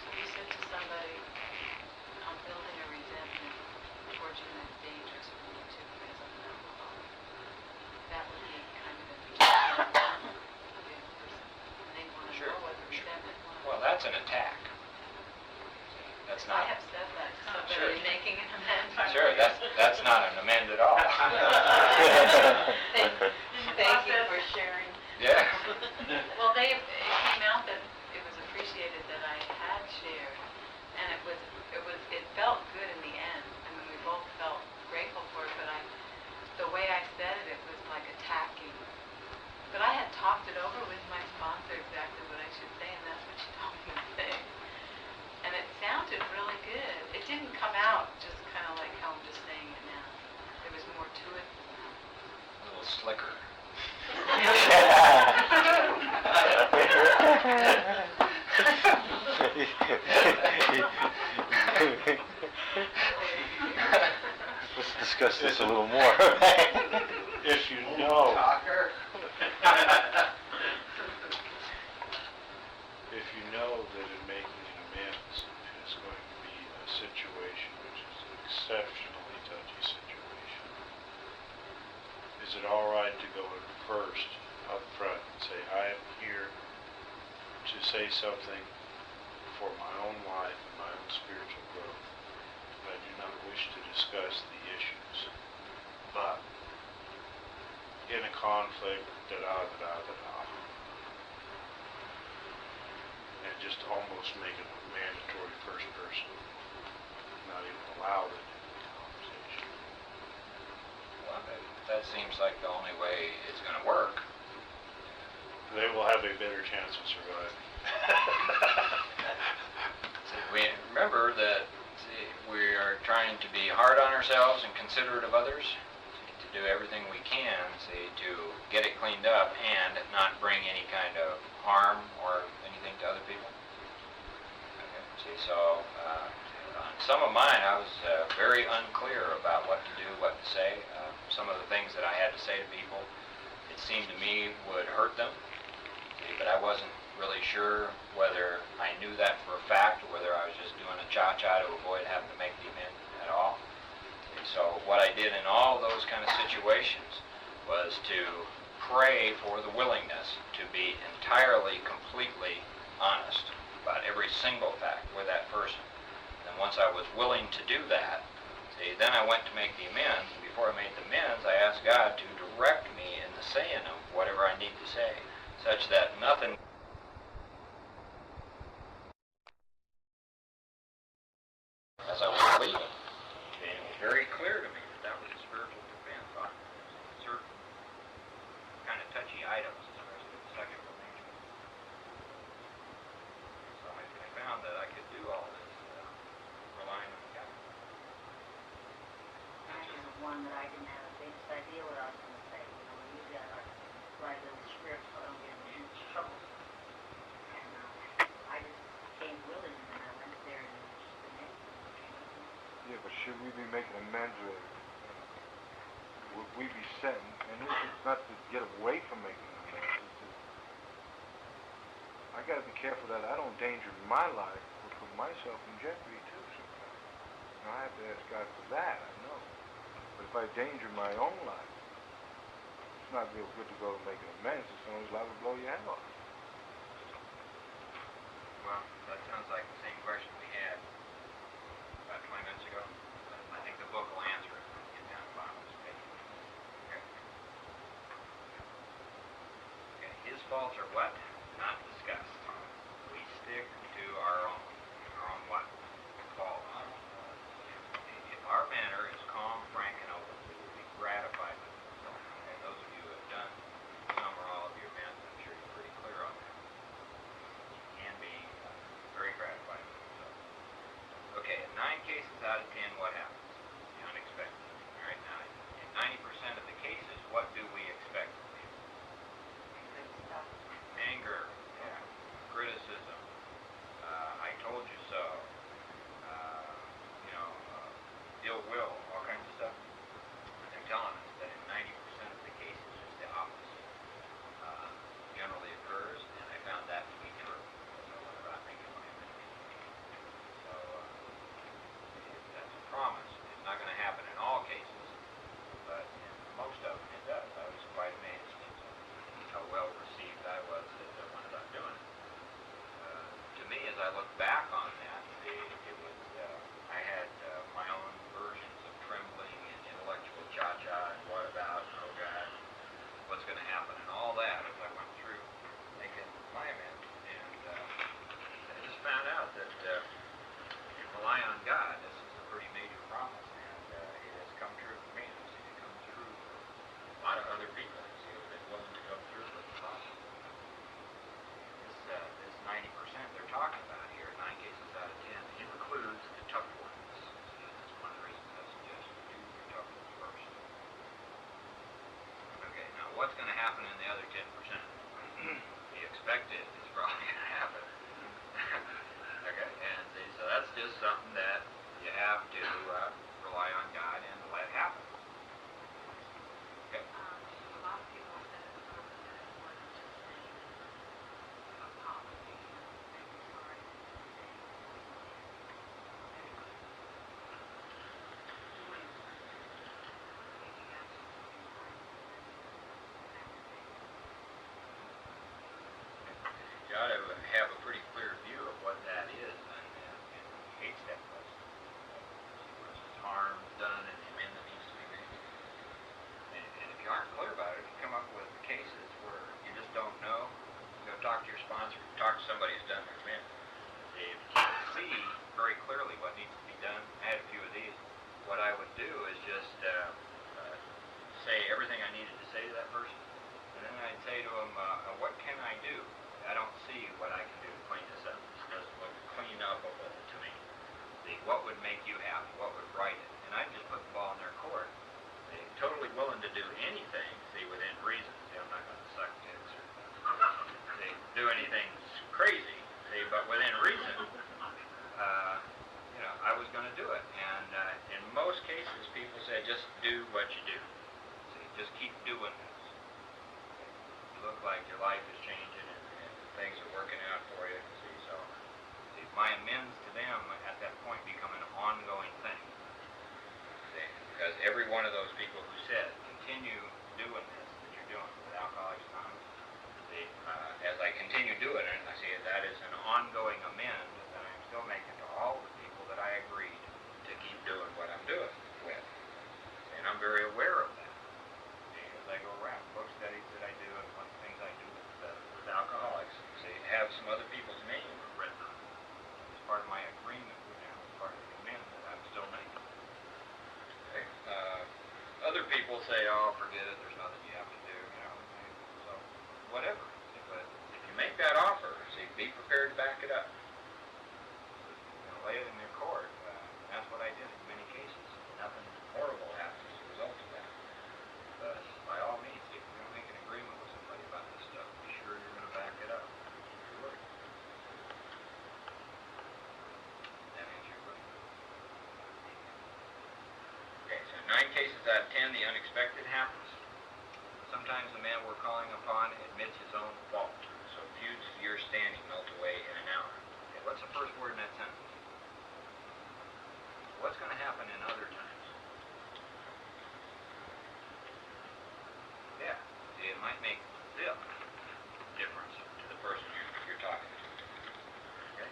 So you said to somebody, I'm building a resentment towards you that's dangerous for me too because I'm an alcoholic. That would be kind of a person. And they want to Sure, know what the sure. resentment was. Well, that's an attack. That's I not. have said that to somebody Sure. making an amendment. Sure, that's not an amend at all. Thank you for sharing. Yeah. Well, it came out that it was appreciated that I had shared, and it felt good in the end. I mean, we both felt grateful for it, but the way I said it, it was like attacking. But I had talked it over with my sponsor exactly what I should say, and that's what she told me to say. And it sounded really good. It didn't come out just kind of like how I'm just saying it now. There was more to it than that. A little slicker. Let's discuss discuss this a little more. If you know, Talker. if you know that in making an amends is going to be a situation which is an exceptionally touchy situation, is it all right to go in first up front and say, I am here to say something for my own life and my own spiritual growth. I do not wish to discuss the issues, but in a conflict, da-da-da-da-da-da, and just almost make it a mandatory first person, not even allow them in the conversation. Well, that seems like the only way it's gonna work. They will have a better chance of surviving. We remember that we are trying to be hard on ourselves and considerate of others, to do everything we can, to get it cleaned up and not bring any kind of harm or anything to other people. Okay. So on some of mine, I was very unclear about what to do, what to say. Some of the things that I had to say to people, it seemed to me would hurt them, but I wasn't really sure whether I knew that for a fact or whether I was just doing a cha-cha to avoid having to make the amendment at all. So what I did in all those kind of situations was to pray for the willingness to be entirely, completely honest about every single fact with that person. And once I was willing to do that, then I went to make the amends. And before I made the amends, I asked God to direct me in the saying of whatever I need to say, such that nothing as I was leaving. It was very clear to me that that was a spiritual defense on certain kind of touchy items, especially of sexual nature. So I found that I could do all this relying on God. Mine is one that I didn't have the faintest idea what I was gonna say, you know, when you got our, write a little script so I don't get in huge trouble. And, I just came willing and then I went there and it was just the next thing that came up. Yeah, but should we be making amends or would we be setting, and it's not to get away from making amends, it's to, I gotta be careful that I don't endanger my life or put myself in jeopardy too sometimes. And I have to ask God for that, I know. But if I endanger my own life, it's not real good to go and make an amends, it's always liable to blow your head off. Well, that sounds like the same question we had about 20 minutes ago. I think the book will answer it when we get down to the bottom of this page. Okay. Okay, his faults are what? Not discussed. We stick to our own what? Faults. If our manner is calm, frank, and open, we will be gratified with it. And those of you who have done some or all of your amends, I'm sure you're pretty clear on that. And being very gratified with himself. Okay, in 9 cases out of 10, what happens? The unexpected. All right, now, in 90% of the cases, what do we expect from people? Good stuff. Anger, criticism, I told you so, ill will, all kinds of stuff. And they're telling us that in 90% of the cases, just the opposite generally occurs, and I found that to be true. So whenever I'm making my amendment. So that's a promise. It's not going to happen in all cases, but in most of them it does. I was quite amazed at how well received I was that I ended up doing it. To me, as I look back on that, it was I had my own versions of trembling and intellectual cha-cha and what about, and oh God, what's going to happen and all that as I went through making my amends. And I just found out that rely on God. This is a pretty major promise, and it has come true for me. I've seen it come true for a lot of other people who have been willing to go through with the process. This 90% they're talking about here, 9 cases out of 10, includes the tough ones. That's one of the reasons I suggest you do your tough ones first. Okay, now what's going to happen in the other 10%? The expected is probably going to happen. Okay, and so that's just something that you have to rely on God and let happen. talk to your sponsor, talk to somebody who's done their men. If you can see very clearly what needs to be done, I had a few of these. What I would do is just say everything I needed to say to that person, and then I'd say to them, what can I do? I don't see what I can do to clean this up. This doesn't look clean upable to me. See, what would make you happy? What would right it? And I'd just put the ball in their court. They're totally willing to do anything, see, within reason. See, I'm not going to suck dicks or they do anything crazy, see, but within reason, I was going to do it. And in most cases, people said, just do what you do. See, just keep doing this. You look like your life is changing and things are working out for you. See, my amends to them at that point become an ongoing thing. See, because every one of those people who said, continue doing this that you're doing with Alcoholics Anonymous, see, as I continue doing it, I see that is an ongoing amend that I'm still making to all the people that I agreed to keep doing what I'm doing with. And I'm very aware of that. See, as I go around, book studies that I do and one of the things I do with alcoholics, see, have some other people's names written on it. It's part of my agreement with them, it's part of the amend that I'm still making. Okay? Other people say, oh, forget it, there's nothing you have to do, so whatever. But if you make that offer, see, be prepared to back it up. Lay it in their court. That's what I did in many cases. Nothing horrible happens as a result of that. But by all means, if you're going to make an agreement with somebody about this stuff, be sure you're going to back it up. Keep your word. That answer your question? Okay, so 9 cases out of 10, the unexpected happens. Sometimes the man we're calling upon admits his own fault. So feuds of years standing melt away in an hour. Okay, what's the first word in that sentence? What's going to happen in other times? Yeah, see, it might make zip difference to the person you're talking to. Okay?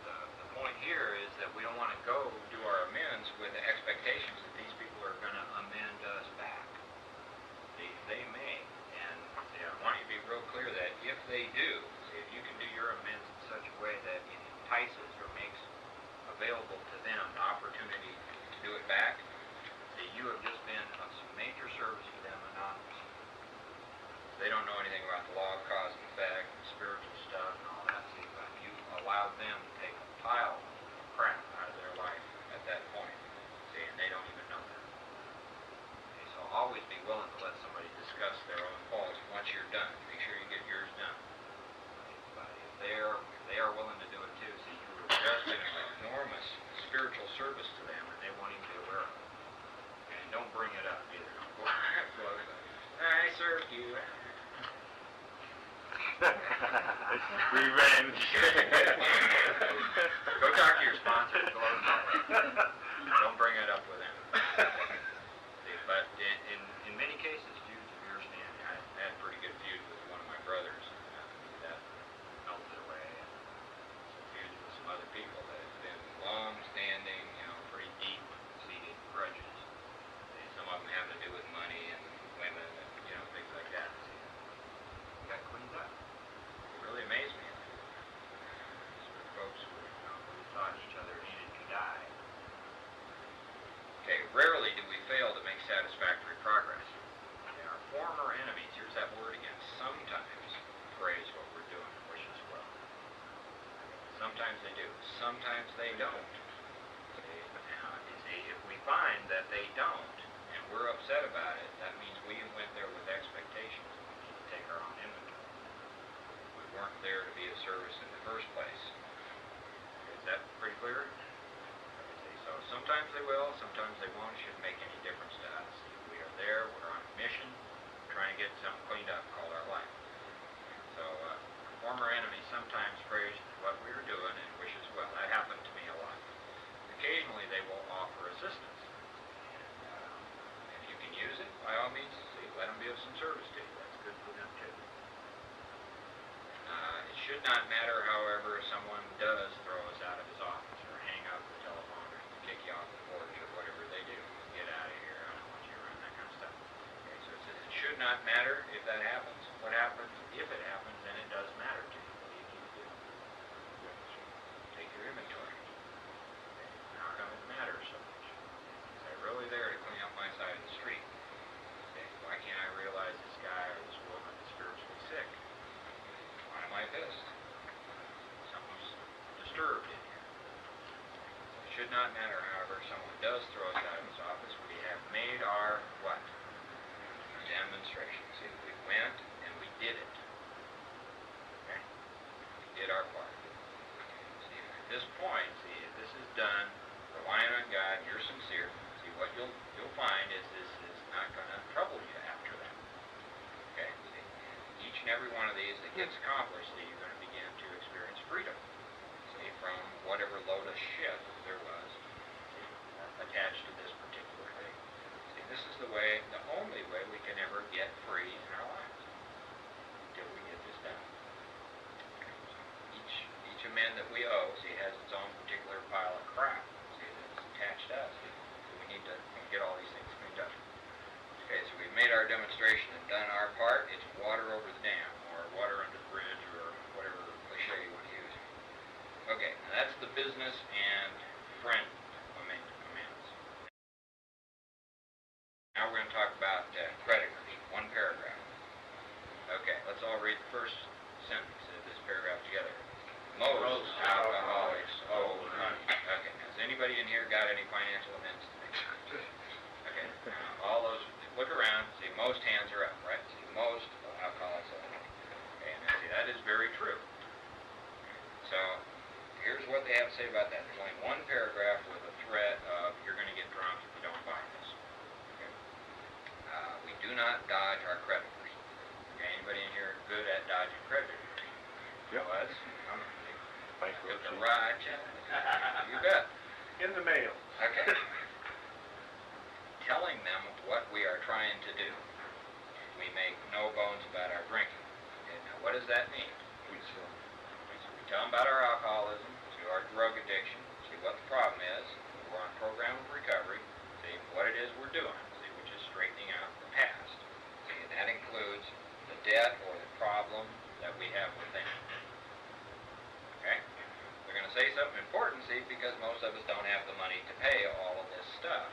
The point here is that we don't want to go do our amends with the expectations that these people are going to amend us back. They may, and I want you to be real clear that if they do, see, if you can do your amends in such a way that it entices or makes available to them the opportunity to do it back, that you have just been of some major service to them anonymously. They don't know anything about the law of cause and effect, and spiritual stuff, and all that. See, but you allowed them to take a pile of crap out of their life at that point. See, and they don't even know that. Okay, so always be willing to let somebody discuss their own faults once you're done. Make sure you get yours done. But if they are willing to do it too, see, you were just an enormous spiritual service to them, and they won't even be aware of it. And don't bring it up either. Don't go I served you. Revenge. Go talk to your sponsor. Don't bring it up with him. But in many cases, feuds of years standing. I had a pretty good feud with one of my brothers. That melted away. And some feuds with some other people that have been long-standing, pretty deep-seated grudges. Some of them having to do with money and women and things like that. Got cleaned up. It really amazed me. These were folks who thought each other needed to die. Okay, rarely do we fail to make satisfactory progress. Okay, our former enemies, here's that word again, sometimes praise what we're doing and wish us well. Sometimes they do. Sometimes they don't. Okay, now, if we find that they don't, and we're upset about it, that means we went there with expectations and we need to take our own inventory. We weren't there to be of service in the first place. Is that pretty clear? Okay, so sometimes they will, sometimes they won't. It shouldn't make any difference to us. We are there, we're on a mission, trying to get something cleaned up called our life. So former enemies sometimes praise what we are doing and wish us well. That happened to me a lot. Occasionally they will offer assistance. Use it, by all means, let them be of some service to you. That's good for them too. It should not matter, however, if someone does throw us out of his office or hang up the telephone or kick you off the porch or whatever they do. Get out of here, I don't want you around, that kind of stuff. Okay, so it says it should not matter if that happens. What happens if it happens, and disturbed in here. It should not matter, however, if someone does throw us out of his office. We have made our, what? Demonstration. See, we went and we did it. Okay? We did our part. See, at this point, see, if this is done, relying on God, you're sincere. See, what you'll find is this is not going to trouble you after that. Okay? See, each and every one of these that gets accomplished, see, you're going to begin to experience freedom. See, from whatever load of shit there was, see, attached to this particular thing. See, this is the way, the only way we can ever get free in our lives. Until we get this done. Okay, so each amend that we owe, see, has its own particular pile of crap, see, that's attached to us. So we need to get all these things cleaned up. Okay, so we've made our demonstration and done our part. It's water over the dam, or water under the bridge, or whatever cliche you want to use. Okay, now that's the business and friend amends. Now we're going to talk about creditors. One paragraph. Okay, let's all read the first sentence of this paragraph together. Most alcoholics owe money. Okay, has anybody in here got any financial amends to make? Okay, all those, look around, see, most hands are up, right? See, most alcoholics owe money. Okay, and see, that is very true. So, here's what they have to say about that. There's only one paragraph with a threat of you're going to get drunk if you don't buy this. Okay? We do not dodge our creditors. Okay, anybody in here good at dodging creditors? Yep. Was? Bankruptcy. The right, you bet. In the mail. Okay. Telling them what we are trying to do. We make no bones about our drinking. Okay, now what does that mean? We tell them about our alcoholism, see our drug addiction, see what the problem is. We're on program of recovery, see what it is we're doing, see, which is straightening out the past. See, and that includes the debt or the problem that we have within. Okay? They're going to say something important, see, because most of us don't have the money to pay all of this stuff.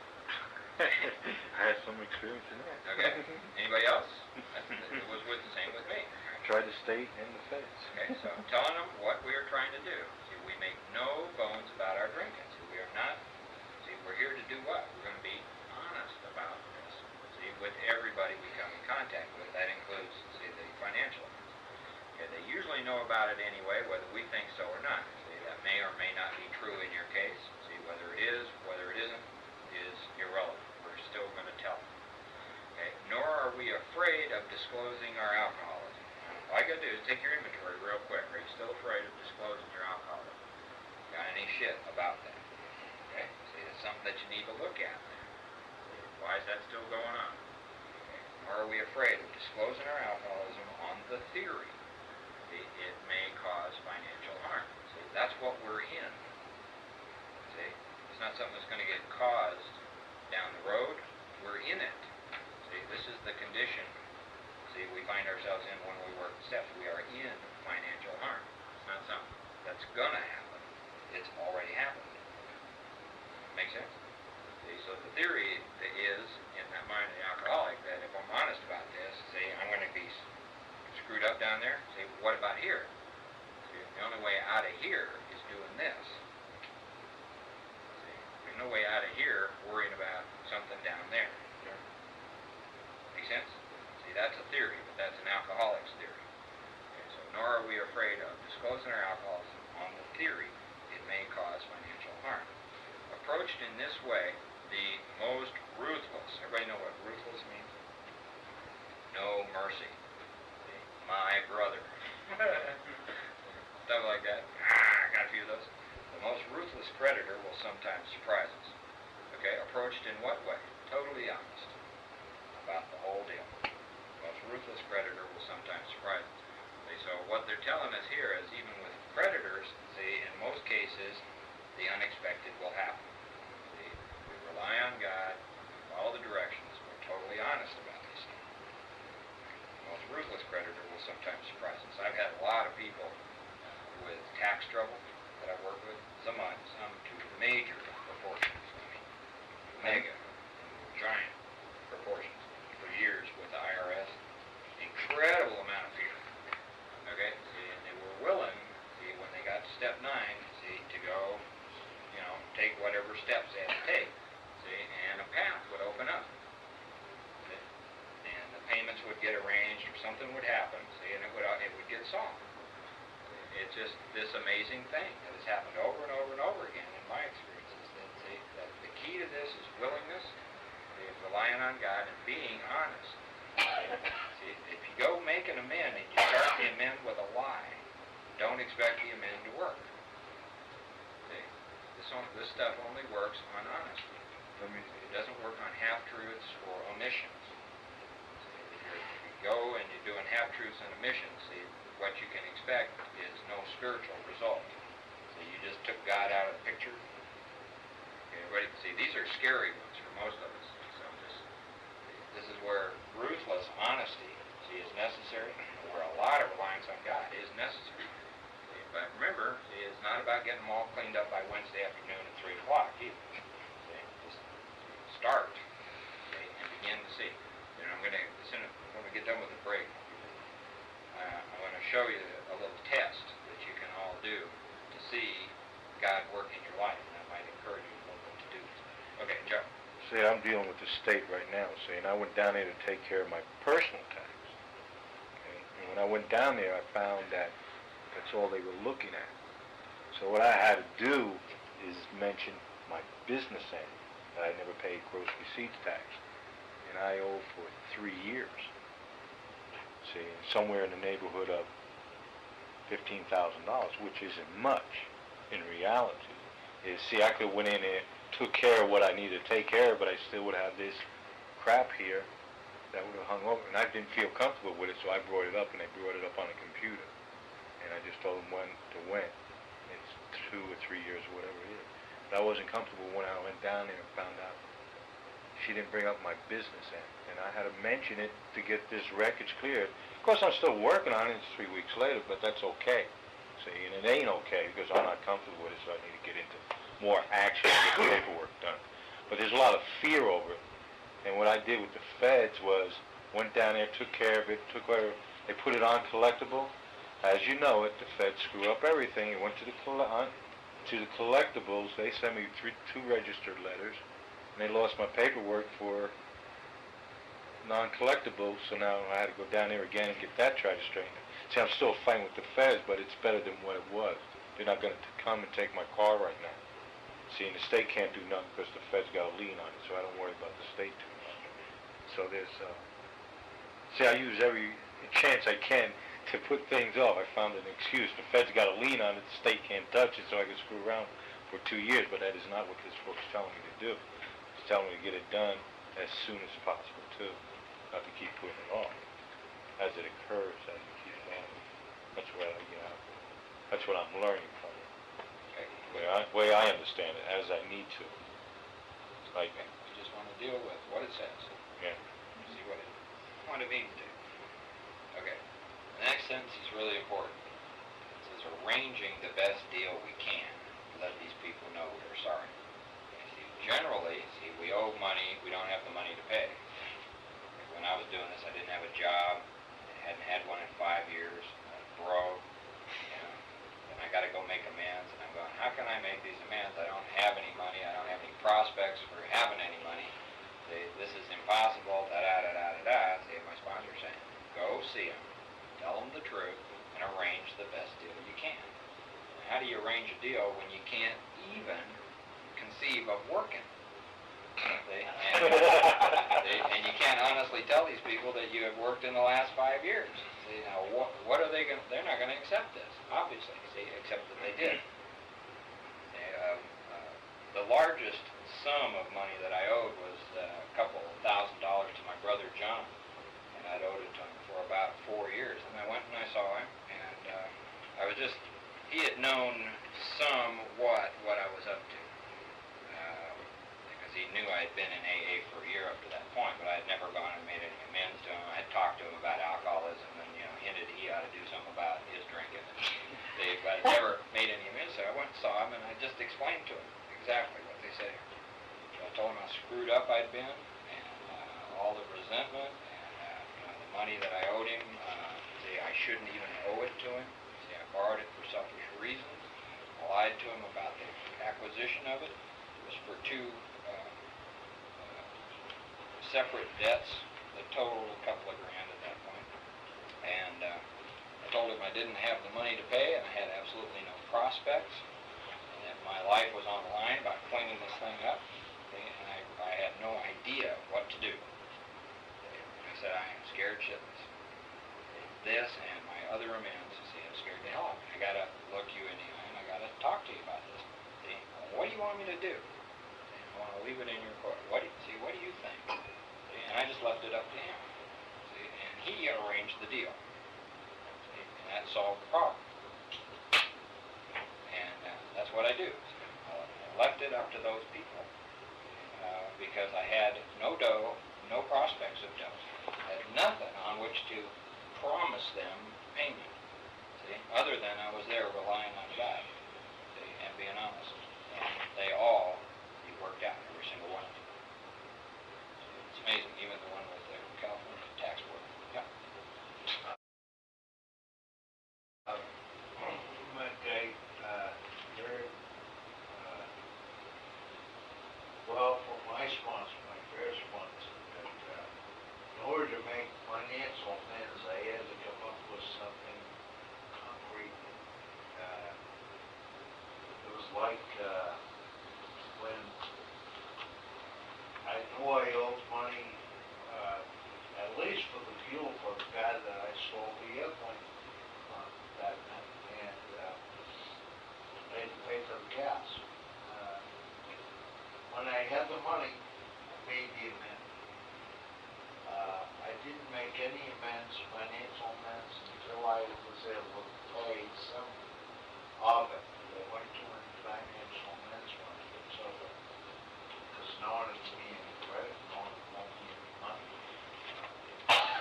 I had some experience in that. Okay? Anybody else? It was the same with me. Try the state and the feds. Okay, so I'm telling them what we are trying to do. See, we make no bones about our drinking. See, we are not, see, we're here to do what? We're going to be honest about this. See, with everybody we come in contact with, that includes, see, the financial ones. Okay, they usually know about it anyway, whether we think so or not. See, that may or may not be true in your case. See, whether it is, whether it isn't, is irrelevant. We're still going to tell them. Okay, nor are we afraid of disclosing our alcoholism. All you got to do is take your inventory real quick. Are you still afraid of disclosing your alcoholism? Got any shit about that? Okay, see, it's something that you need to look at. Why is that still going on? Okay. Nor are we afraid of disclosing our alcoholism on the theory that it may cause financial harm. See, that's what we're in. See, it's not something that's going to get caused down the road. We're in it. See, this is the condition, see, we find ourselves in when we work the steps. We are in financial harm. It's not something that's going to happen. It's already happened. Make sense? See, so the theory is, in that mind of the alcoholic, that if I'm honest about this, see, I'm going to be screwed up down there. See, what about here? See, the only way out of here is doing this. See, there's no way out of here worrying about something down there. Make sense? See, that's a theory, but that's an alcoholic's theory. Okay, so nor are we afraid of disclosing our alcoholism on the theory it may cause financial harm. Approached in this way, the most ruthless, everybody know what ruthless means? No mercy. See, my brother. Stuff like that. Got a few of those. The most ruthless creditor will sometimes surprise us. Okay, approached in what way? Totally honest about the whole deal. The most ruthless creditor will sometimes surprise us. See, so what they're telling us here is even with creditors, see, in most cases, the unexpected will happen. See, we rely on God, follow the directions, we're totally honest about this stuff. The most ruthless creditor will sometimes surprise us. I've had a lot of people with tax trouble that I've worked with, some to major proportions. I mean, mega, giant proportions. For years with the IRS, incredible amount of fear. Okay, see, and they were willing, see, when they got to step 9, see, first steps they had to take, see, and a path would open up. See? And the payments would get arranged, or something would happen, see, and it would get solved. It's just this amazing thing that has happened over and over and over again in my experiences. That, see, that the key to this is willingness, see, relying on God, and being honest. See, if you go make an amend and you start the amend with a lie, don't expect the amend to work. See, this stuff only works on honesty. It doesn't work on half-truths or omissions. See, if you go and you're doing half-truths and omissions, see, what you can expect is no spiritual result. So you just took God out of the picture. Okay, everybody, see, these are scary ones for most of us. So this is where ruthless honesty, see, is necessary, where a lot of reliance on God is necessary. See, but remember, see, it's not about getting them all cleaned up by Wednesday afternoon at 3 o'clock either. See, just start, see, and begin to see. And I'm going to, when we get done with the break, I want to show you a little test that you can all do to see God work in your life, and that might encourage you a little bit to do this. Okay, Joe. See, I'm dealing with the state right now, see, and I went down there to take care of my personal tax. Okay? And when I went down there, I found that that's all they were looking at. So what I had to do is mention my business end, that I never paid gross receipts tax, and I owe for 3 years. See, somewhere in the neighborhood of $15,000, which isn't much in reality. See, I could have went in and took care of what I needed to take care of, but I still would have this crap here that would have hung over, and I didn't feel comfortable with it, so I brought it up, and they brought it up on a computer, and I just told them when to win. It's 2 or 3 years, or whatever it is. But I wasn't comfortable when I went down there and found out she didn't bring up my business end, and I had to mention it to get this wreckage cleared. Of course, I'm still working on it. It's 3 weeks later, but that's okay. See, and it ain't okay because I'm not comfortable with it, so I need to get into more action and get the paperwork done. But there's a lot of fear over it, and what I did with the feds was went down there, took care of it, they put it on collectible. As you know it, the feds screw up everything. It went to the collectibles. They sent me 2 registered letters. And they lost my paperwork for non-collectibles, so now I had to go down there again and get that tried to straighten out. See, I'm still fighting with the feds, but it's better than what it was. They're not going to come and take my car right now. See, and the state can't do nothing because the feds got a lien on it, so I don't worry about the state too much. So there's, see, I use every chance I can to put things off. I found an excuse. The feds got a lien on it, the state can't touch it, so I can screw around for 2 years, but that is not what this book's telling me to do. Telling me to get it done as soon as possible too, not to keep putting it off. As it occurs, as it keeps going. That's what that's what I'm learning from it. Okay. Way I understand it, as I need to. It's like, Okay. You just want to deal with what it says. yeah. See what it means to you. Okay. The next sentence is really important. It says, arranging the best deal we can to let these people know we are sorry. Generally, see, we owe money, we don't have the money to pay. When I was doing this, I didn't have a job, I hadn't had one in 5 years, I was broke, and I got to go make amends, and I'm going, how can I make these amends? I don't have any money, I don't have any prospects for having any money. This is impossible, da-da-da-da-da-da. See, my sponsor's saying, go see them, tell them the truth, and arrange the best deal you can. How do you arrange a deal when you can't even conceive of working? And you can't honestly tell these people that you have worked in the last 5 years. See, now what are they going to, they're not going to accept this, obviously, see, except that they did. The largest sum of money that I owed was a couple $1,000 to my brother John, and I'd owed it to him for about 4 years. And I went and I saw him, and I was just, he had known somewhat what I was up to. He knew I had been in AA for a year up to that point, but I had never gone and made any amends to him. I had talked to him about alcoholism and, hinted he ought to do something about his drinking. But I never made any amends, so I went and saw him, and I just explained to him exactly what they said here. So I told him how screwed up I'd been, and all the resentment, and the money that I owed him. I shouldn't even owe it to him. I borrowed it for selfish reasons. I lied to him about the acquisition of it. was for two separate debts that totaled a couple of grand at that point. And I told him I didn't have the money to pay, and I had absolutely no prospects, and that my life was on the line by cleaning this thing up, and I had no idea what to do. I said, I am scared shitless. This and my other amends, see, I'm scared to hell. I gotta look you in the eye, and I gotta talk to you about this. See, what do you want me to do? I want to leave it in your court. What do you think? See, and I just left it up to him. See, and he arranged the deal. See, and that solved the problem. And that's what I do. I left it up to those people because I had no dough, no prospects of dough. I had nothing on which to promise them payment. See, other than I was there relying on God, see, and being honest. And they all worked out, every single one of them. It's amazing, even the one with the California tax board. Yeah. Okay, very, well, for my sponsor, my fair sponsor, that, in order to make financial amends, I had to come up with something concrete. It was like, when I knew I owed money, at least for the fuel for the guy that I sold the airplane that night, and I had to pay for the gas. When I had the money, I made the amendment. I didn't make any amends, financial amends, until I was able to pay some of it. There weren't too many financial amends when I get sober, because no one is me any credit, no one won't me any money.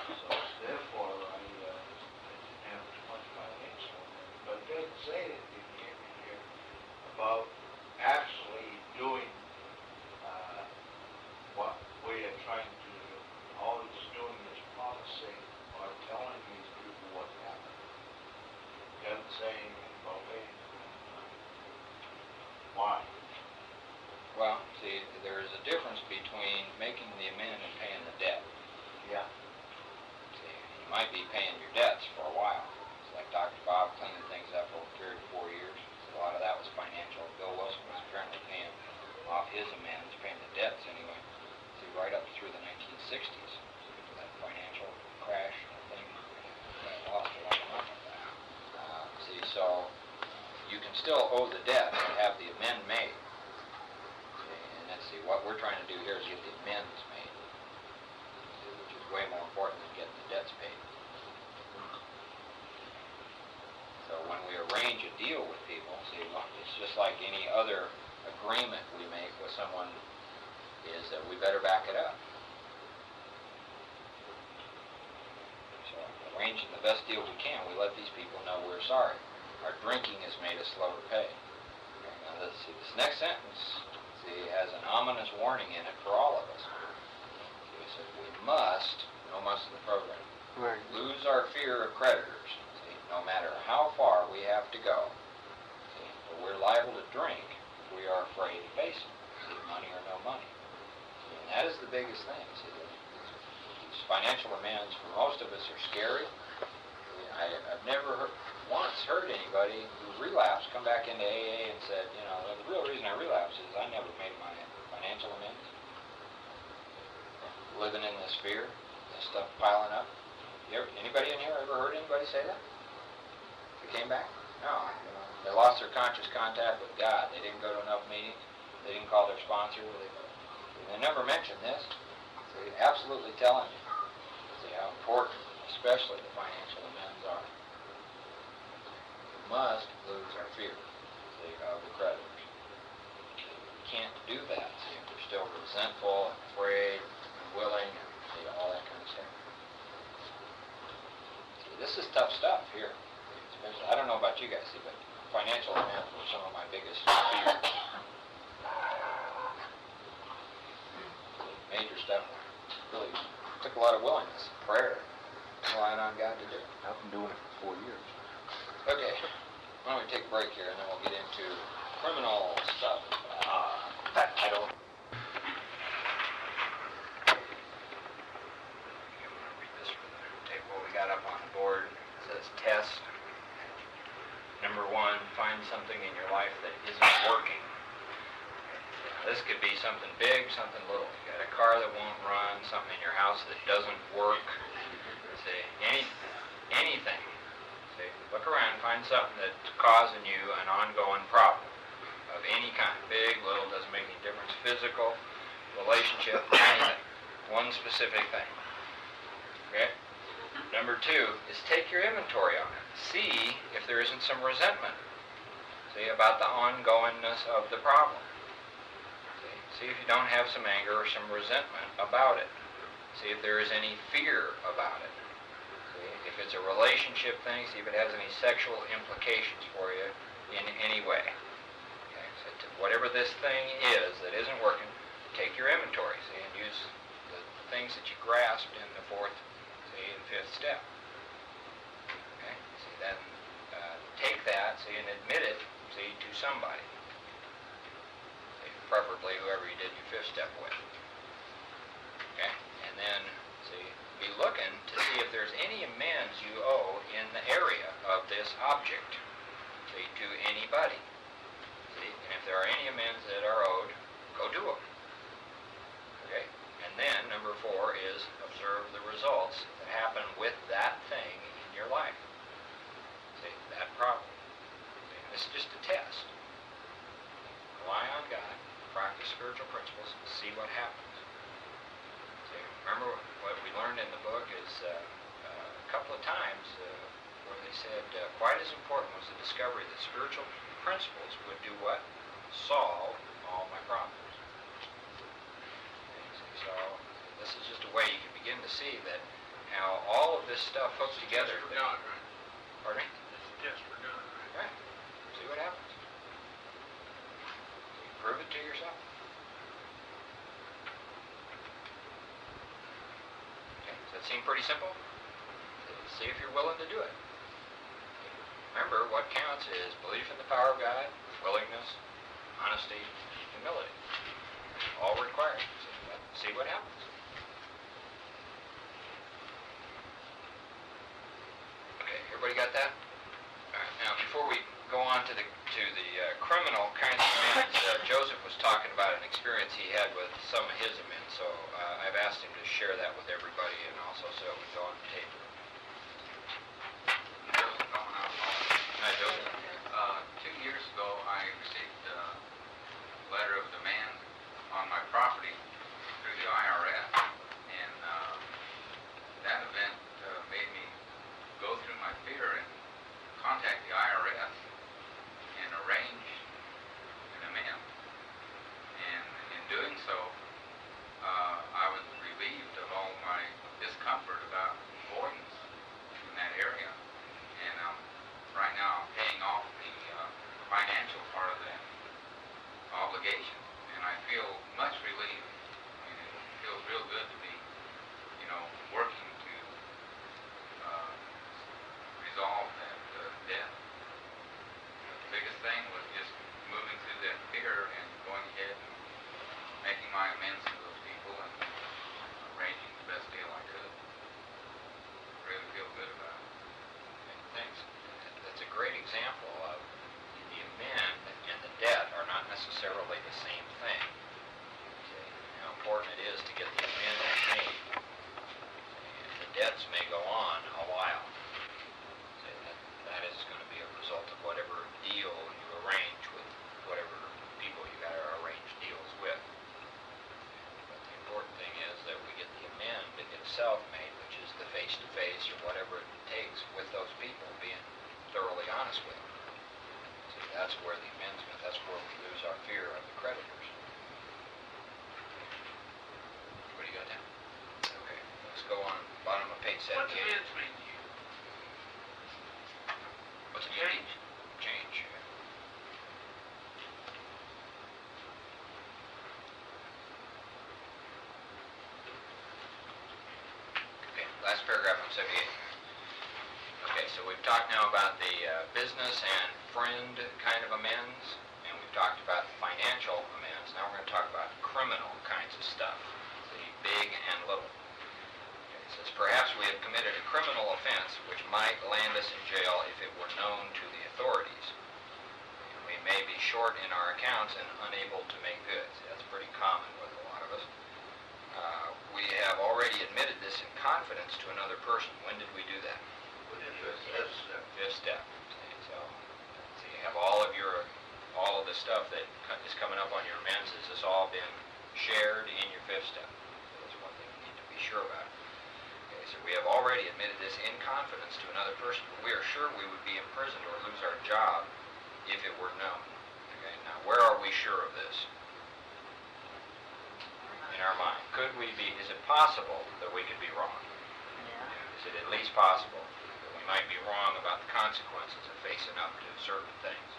So therefore, I didn't have too much financial amends. But it doesn't say anything in here about actually doing what we are trying to do. All it's doing is promising or telling these people what happened. It doesn't say anything about paying. Why? Well, see, there is a difference between making the amend and paying the debt. Yeah. See, you might be paying your debts for a while. It's like Dr. Bob cleaning things up over a period of 4 years. A lot of that was financial. Bill Wilson was apparently paying off his amends, paying the debts anyway. See, right up through the 1960s, that financial crash thing, lost a lot of money. See, so you can still owe the debt and have the amend made. See, and let's see, what we're trying to do here is get the amends made, see, which is way more important than getting the debts paid. So when we arrange a deal with people, see, it's just like any other agreement we make with someone, is that we better back it up. So arranging the best deal we can, we let these people know we're sorry. Our drinking has made us slow to pay. Okay, now let's see, this next sentence, see, has an ominous warning in it for all of us. See, it says we must, no must in the program, Right. lose our fear of creditors. See, no matter how far we have to go. See, but we're liable to drink if we are afraid to face them. See, money or no money. See, and that is the biggest thing. See, these financial amends for most of us are scary. See, I've never once heard anybody who relapsed come back into AA and said, you know, the real reason I relapsed is I never made my financial amends. Living in this fear, this stuff piling up. Anybody in here ever heard anybody say that? They came back? No. You know, they lost their conscious contact with God. They didn't go to enough meetings. They didn't call their sponsor. They never mentioned this. So they absolutely telling you, see how important, especially the financial amends are. We must lose our fear, see, of the creditors. See, we can't do that. See, if we're still resentful and afraid and willing and see, all that kind of stuff. See, this is tough stuff here. Especially, I don't know about you guys, see, but financial amends were some of my biggest fears. Major stuff. Really took a lot of willingness, prayer, relying on God to do it. I've been doing it for 4 years. Okay, why don't we take a break here and then we'll get into criminal stuff. I don't. Read this for the table. What we got up on the board says test. Number 1, find something in your life that isn't working. Now, this could be something big, something little. You got a car that won't run, something in your house that doesn't work. Say anything. Say, look around, find something that's causing you an ongoing problem of any kind. Big, little, doesn't make any difference. Physical, relationship, anything. One specific thing. Okay? Number 2 is take your inventory on it. See if there isn't some resentment. See about the ongoingness of the problem. See if you don't have some anger or some resentment about it. See if there is any fear about it. See if it's a relationship thing, see if it has any sexual implications for you in any way. Okay? So whatever this thing is that isn't working, take your inventory, see, and use the things that you grasped in the 4th, see, and 5th step. Okay? See, then take that, see, and admit it, see, to somebody. See, preferably whoever you did your 5th step with. Okay? And then, see, be looking to see if there's any amends you owe in the area of this object, see, to anybody. See, and if there are any amends that are owed, go do them. Okay? And then, number 4 is observe the results that happen with that thing in your life. See, that problem. See, this is just a test. Rely on God, practice spiritual principles, see what happens. See, remember what we learned in the book is a couple of times where they said quite as important was the discovery that spiritual principles would do what? Solve all my problems. So this is just a way you can begin to see that how all of this stuff hooks together. Test for God, right? Pardon me? It's a test for God, right? Right. See what happens. Prove it to yourself. Okay. Does that seem pretty simple? See if you're willing to do it. Remember, what counts is belief in the power of God, willingness, honesty, humility. All required. See what happens. Okay, everybody got that? All right, now before we go on to the criminal kinds of amends, Joseph was talking about an experience he had with some of his amends, so I've asked him to share that with everybody and also so it would go on the tape. Joseph going out home. Hi, Joseph. 2 years ago, I received a letter of demand on my property through the IRS, and that event made me go through my fear and contact the IRS and arrange an amend. And in doing so, I was relieved of all my discomfort about avoidance in that area. And right now I'm paying off the financial part of that obligation, and I feel much relieved. I mean, it feels real good to be, working to resolve that debt. But the biggest thing was just moving through that fear and going ahead and making my amends to those people and arranging the best deal I could. Really feel good about it. Okay, thanks. That's a great example of the amend and the debt are not necessarily the same thing. Okay, how important it is to get the amendment made. And the debts may go on a while. Okay, that is going to be a result of whatever deal you arrange with whatever people you got to arrange deals with. But the important thing is that we get the amend itself made, which is the face-to-face or whatever it takes with those people, being thoroughly honest with them. See, that's where the amendment, that's where we lose our fear of the creditors. What do you got now? Okay, let's go on. Bottom of page 17. What does amends mean to you? What's it mean? Change. Okay, last paragraph on 78. Okay, so we've talked now about the business and friend kind of amends, and we've talked about financial amends. Now we're going to talk about criminal kinds of stuff, the big and little. Okay, it says, perhaps we have committed a criminal offense which might land us in jail if it were known to the authorities. We may be short in our accounts and unable to make good. See, that's pretty common with a lot of us. We have already admitted this in confidence to another person. When did we do that? Within the Fifth step. See, so you have all of the stuff that is coming up on your amends. Has this all been shared in your fifth step? So that's one thing you need to be sure about. Okay, so we have already admitted this in confidence to another person, but we are sure we would be imprisoned or lose our job if it were known. Okay, now where are we sure of this? In our mind. Could we be, is it possible that we could be wrong? Yeah. Is it at least possible that we might be wrong about the consequences of facing up to certain things?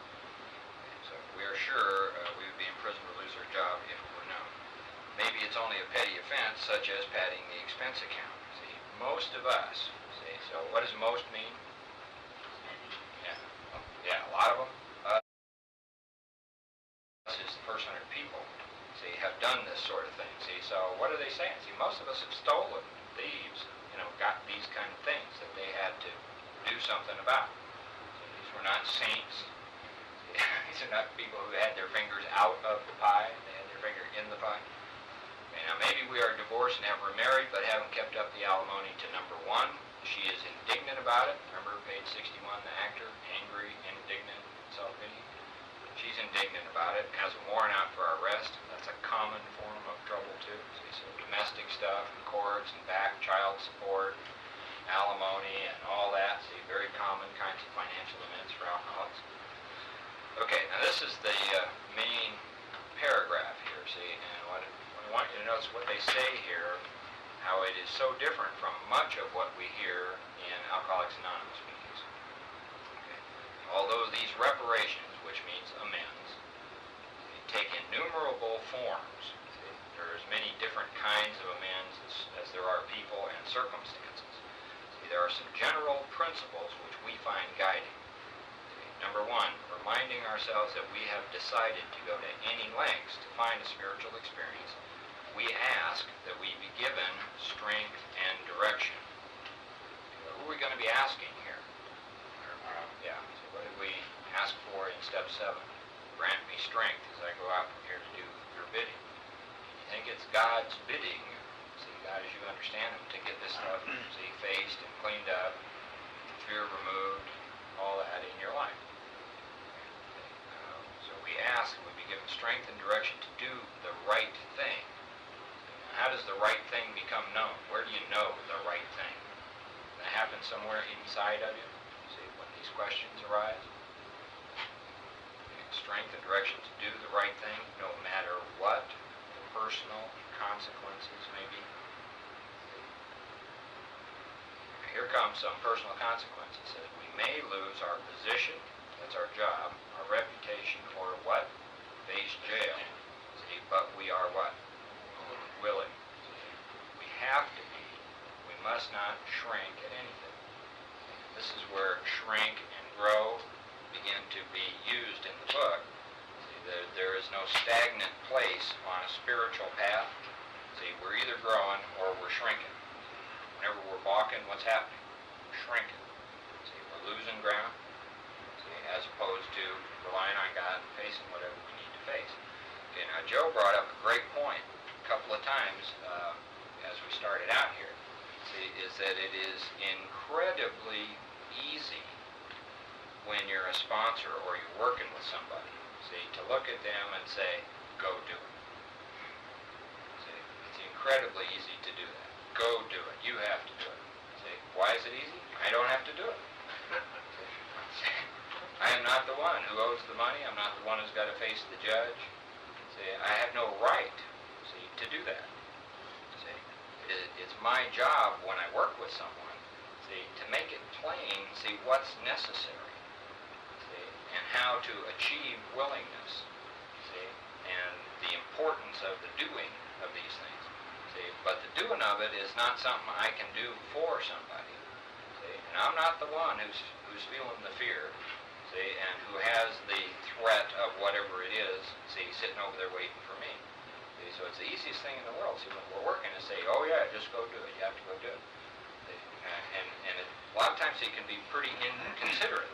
So we are sure we would be imprisoned or lose our job if it were known. Maybe it's only a petty offense, such as padding the expense account. See, most of us, see, so what does most mean? Yeah, a lot of them. Us is the first 100 people, see, have done this sort of thing. See, so what are they saying? See, most of us have stolen, thieves, got these kind of things that they had to do something about. See, these were not saints. These are not people who had their fingers out of the pie. They had their finger in the pie. Okay, now maybe we are divorced and have remarried but haven't kept up the alimony to number one. She is indignant about it. Remember page 61, the actor, angry, indignant, self-pity. She's indignant about it, has a warrant out for our arrest. That's a common form of trouble too. See, so domestic stuff, and courts, and back child support, alimony, and all that. See, very common kinds of financial amends for alcoholics. Okay, now this is the main paragraph here, see, and what I want you to notice what they say here, how it is so different from much of what we hear in Alcoholics Anonymous meetings. Okay. Although these reparations, which means amends, they take innumerable forms. See, there are as many different kinds of amends as there are people and circumstances. See, there are some general principles which we find guiding. Number one, reminding ourselves that we have decided to go to any lengths to find a spiritual experience. We ask that we be given strength and direction. Who are we going to be asking here? So what did we ask for in step 7? Grant me strength as I go out from here to do your bidding. You think it's God's bidding, see, God as you understand Him, to get this stuff, see, faced and cleaned up, fear removed, all that in your life. So we ask that we be given strength and direction to do the right thing. How does the right thing become known? Where do you know the right thing? That happens somewhere inside of you. See, when these questions arise. Strength and direction to do the right thing, no matter what the personal consequences may be. Here comes some personal consequences. It says we may lose our position, that's our job, our reputation, or what? Face jail. See, but we are what? Willing. We have to be. We must not shrink at anything. This is where shrink and grow begin to be used in the book. See, there is no stagnant place on a spiritual path. See, we're either growing or we're shrinking. Whenever we're balking, what's happening? We're shrinking. See, we're losing ground. See, as opposed to relying on God and facing whatever we need to face. Okay, now Joe brought up a great point a couple of times as we started out here. See, is that it is incredibly easy when you're a sponsor or you're working with somebody, see, to look at them and say, go do it. See, it's incredibly easy to do that. Go do it. You have to do it. See, why is it easy? I don't have to do it. I am not the one who owes the money. I'm not the one who's got to face the judge. See, I have no right, see, to do that. See, it's my job when I work with someone, see, to make it plain, see, what's necessary. And how to achieve willingness, see, and the importance of the doing of these things, see. But the doing of it is not something I can do for somebody, see. And I'm not the one who's feeling the fear, see, and who has the threat of whatever it is it's the easiest thing in the world. See, when we're working, to say, oh yeah, just go do it. You have to go do it. See, a lot of times it can be pretty inconsiderate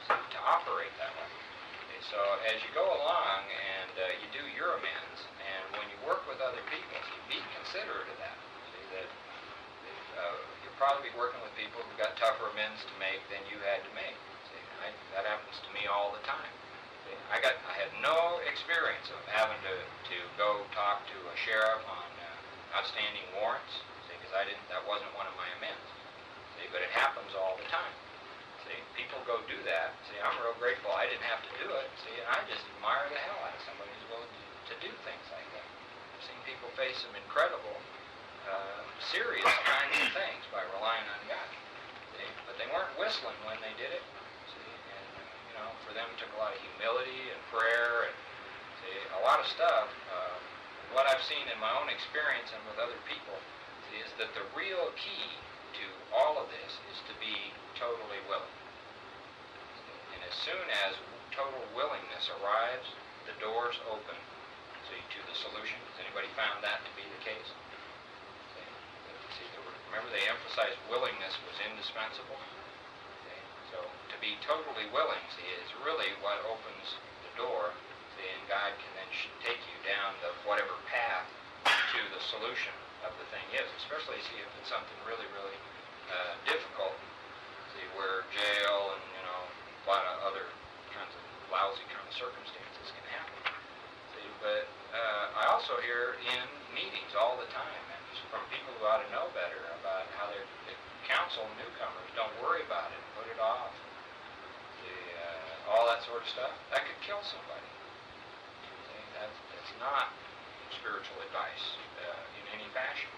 to operate that way. Okay, so as you go along and you do your amends, and when you work with other people, you be considerate of that. See, that you'll probably be working with people who've got tougher amends to make than you had to make. See, that happens to me all the time. See, I had no experience of having to go talk to a sheriff on outstanding warrants, because that wasn't one of my amends. See, but it happens all the time. See, people go do that. See, I'm real grateful I didn't have to do it. See, and I just admire the hell out of somebody who's willing to do things like that. I've seen people face some incredible, serious kinds of things by relying on God. See, but they weren't whistling when they did it. See, and for them it took a lot of humility and prayer and see, a lot of stuff. What I've seen in my own experience and with other people see, is that the real key to all of this is to be totally willing. And as soon as total willingness arrives, the doors open to the solution. Has anybody found that to be the case? Remember they emphasized willingness was indispensable. Okay? So to be totally willing is really what opens the door, and God can then take you down whatever path to the solution of the thing is, especially if it's something really, really difficult, where jail and a lot of other kinds of lousy kind of circumstances can happen. But I also hear in meetings all the time, and from people who ought to know better about how they counsel newcomers, don't worry about it, put it off, all that sort of stuff. That could kill somebody. That's not spiritual advice in any fashion.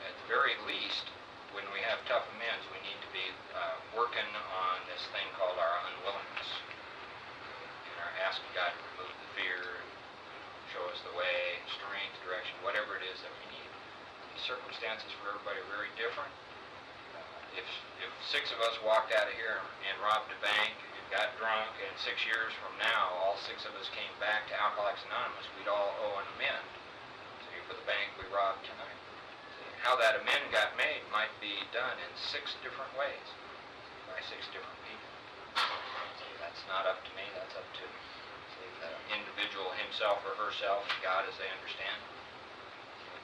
At the very least, when we have tough amends, we need to be working on this thing called our unwillingness. And our asking God to remove the fear, show us the way, strength, direction, whatever it is that we need. The circumstances for everybody are very different. If 6 of us walked out of here and robbed a bank and got drunk, and 6 years from now, all 6 of us came back to Alcoholics Anonymous, we'd all owe an amend for the bank we robbed tonight. How that amend got made might be done in 6 different ways by 6 different people. That's not up to me, that's up to the individual himself or herself and God as they understand.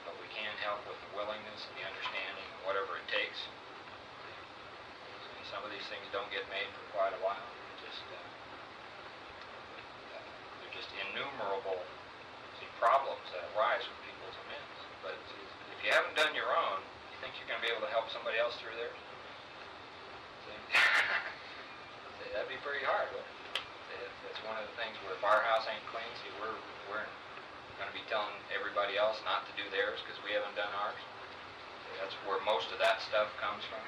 But we can help with the willingness and the understanding, whatever it takes. Some of these things don't get made for quite a while. They're just innumerable problems that arise with people's amends. But if you haven't done your own, you think you're going to be able to help somebody else through theirs? That'd be pretty hard, wouldn't it? That's one of the things where if our house ain't clean, we're going to be telling everybody else not to do theirs because we haven't done ours. That's where most of that stuff comes from.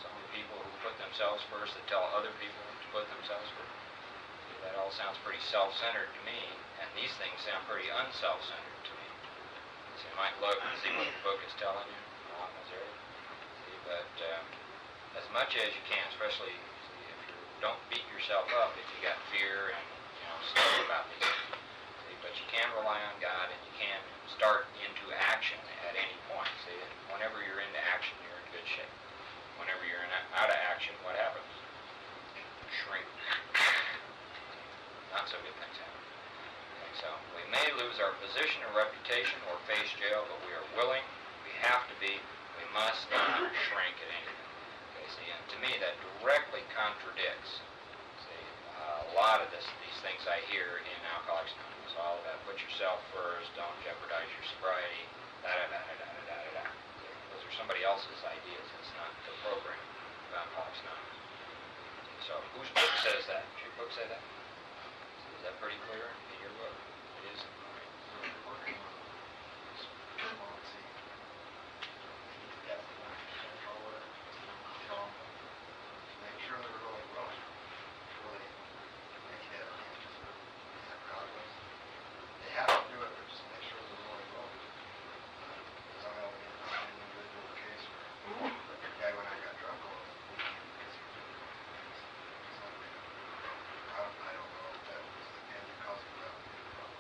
Some of the people who put themselves first that tell other people to put themselves first. That all sounds pretty self-centered to me, and these things sound pretty unself-centered to me. So you might look and see what the book is telling you along those areas. But as much as you can, especially if you don't beat yourself up if you got fear and stuff about these things. But you can rely on God, and you can start into action at any point. Whenever you're into action, you're in good shape. Whenever you're out of action, what happens? Shrink. Not so good things happen. So we may lose our position or reputation or face jail, but we are willing. We have to be. We must not shrink at anything. And to me, that directly contradicts a lot of these things I hear in Alcoholics Anonymous. All that put yourself first, don't jeopardize your sobriety, da-da-da-da-da-da-da-da. Those are somebody else's ideas. It's not the program of Alcoholics Anonymous. So whose book says that? Does your book say that? Is that pretty clear in your book? It is. Make sure they're really willing, really make that progress. They have to do it, but just make sure they're really willing. Because I know an individual case where the guy when I got drunk on the weekend because he was doing things. I don't know if that was again because he got me in trouble.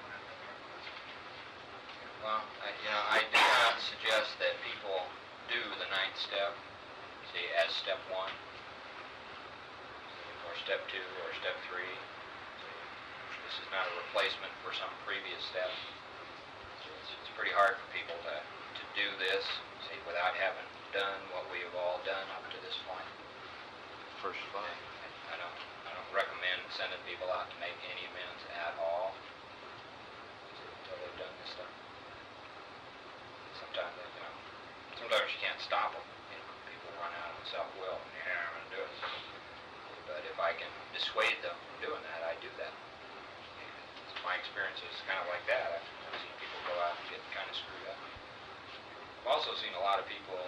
When I You know, I do not suggest that people do the ninth step, see, as step one, or step two, or step three. This is not a replacement for some previous step. It's pretty hard for people to do this, see, without having done what we have all done up to this point. First five. I don't recommend sending people out to make any amends at all until they've done this stuff. Sometimes you can't stop them. You know, people run out of self-will. Yeah, I'm going to do it. But if I can dissuade them from doing that, I do that. My experience is kind of like that. I've seen people go out and get kind of screwed up. I've also seen a lot of people,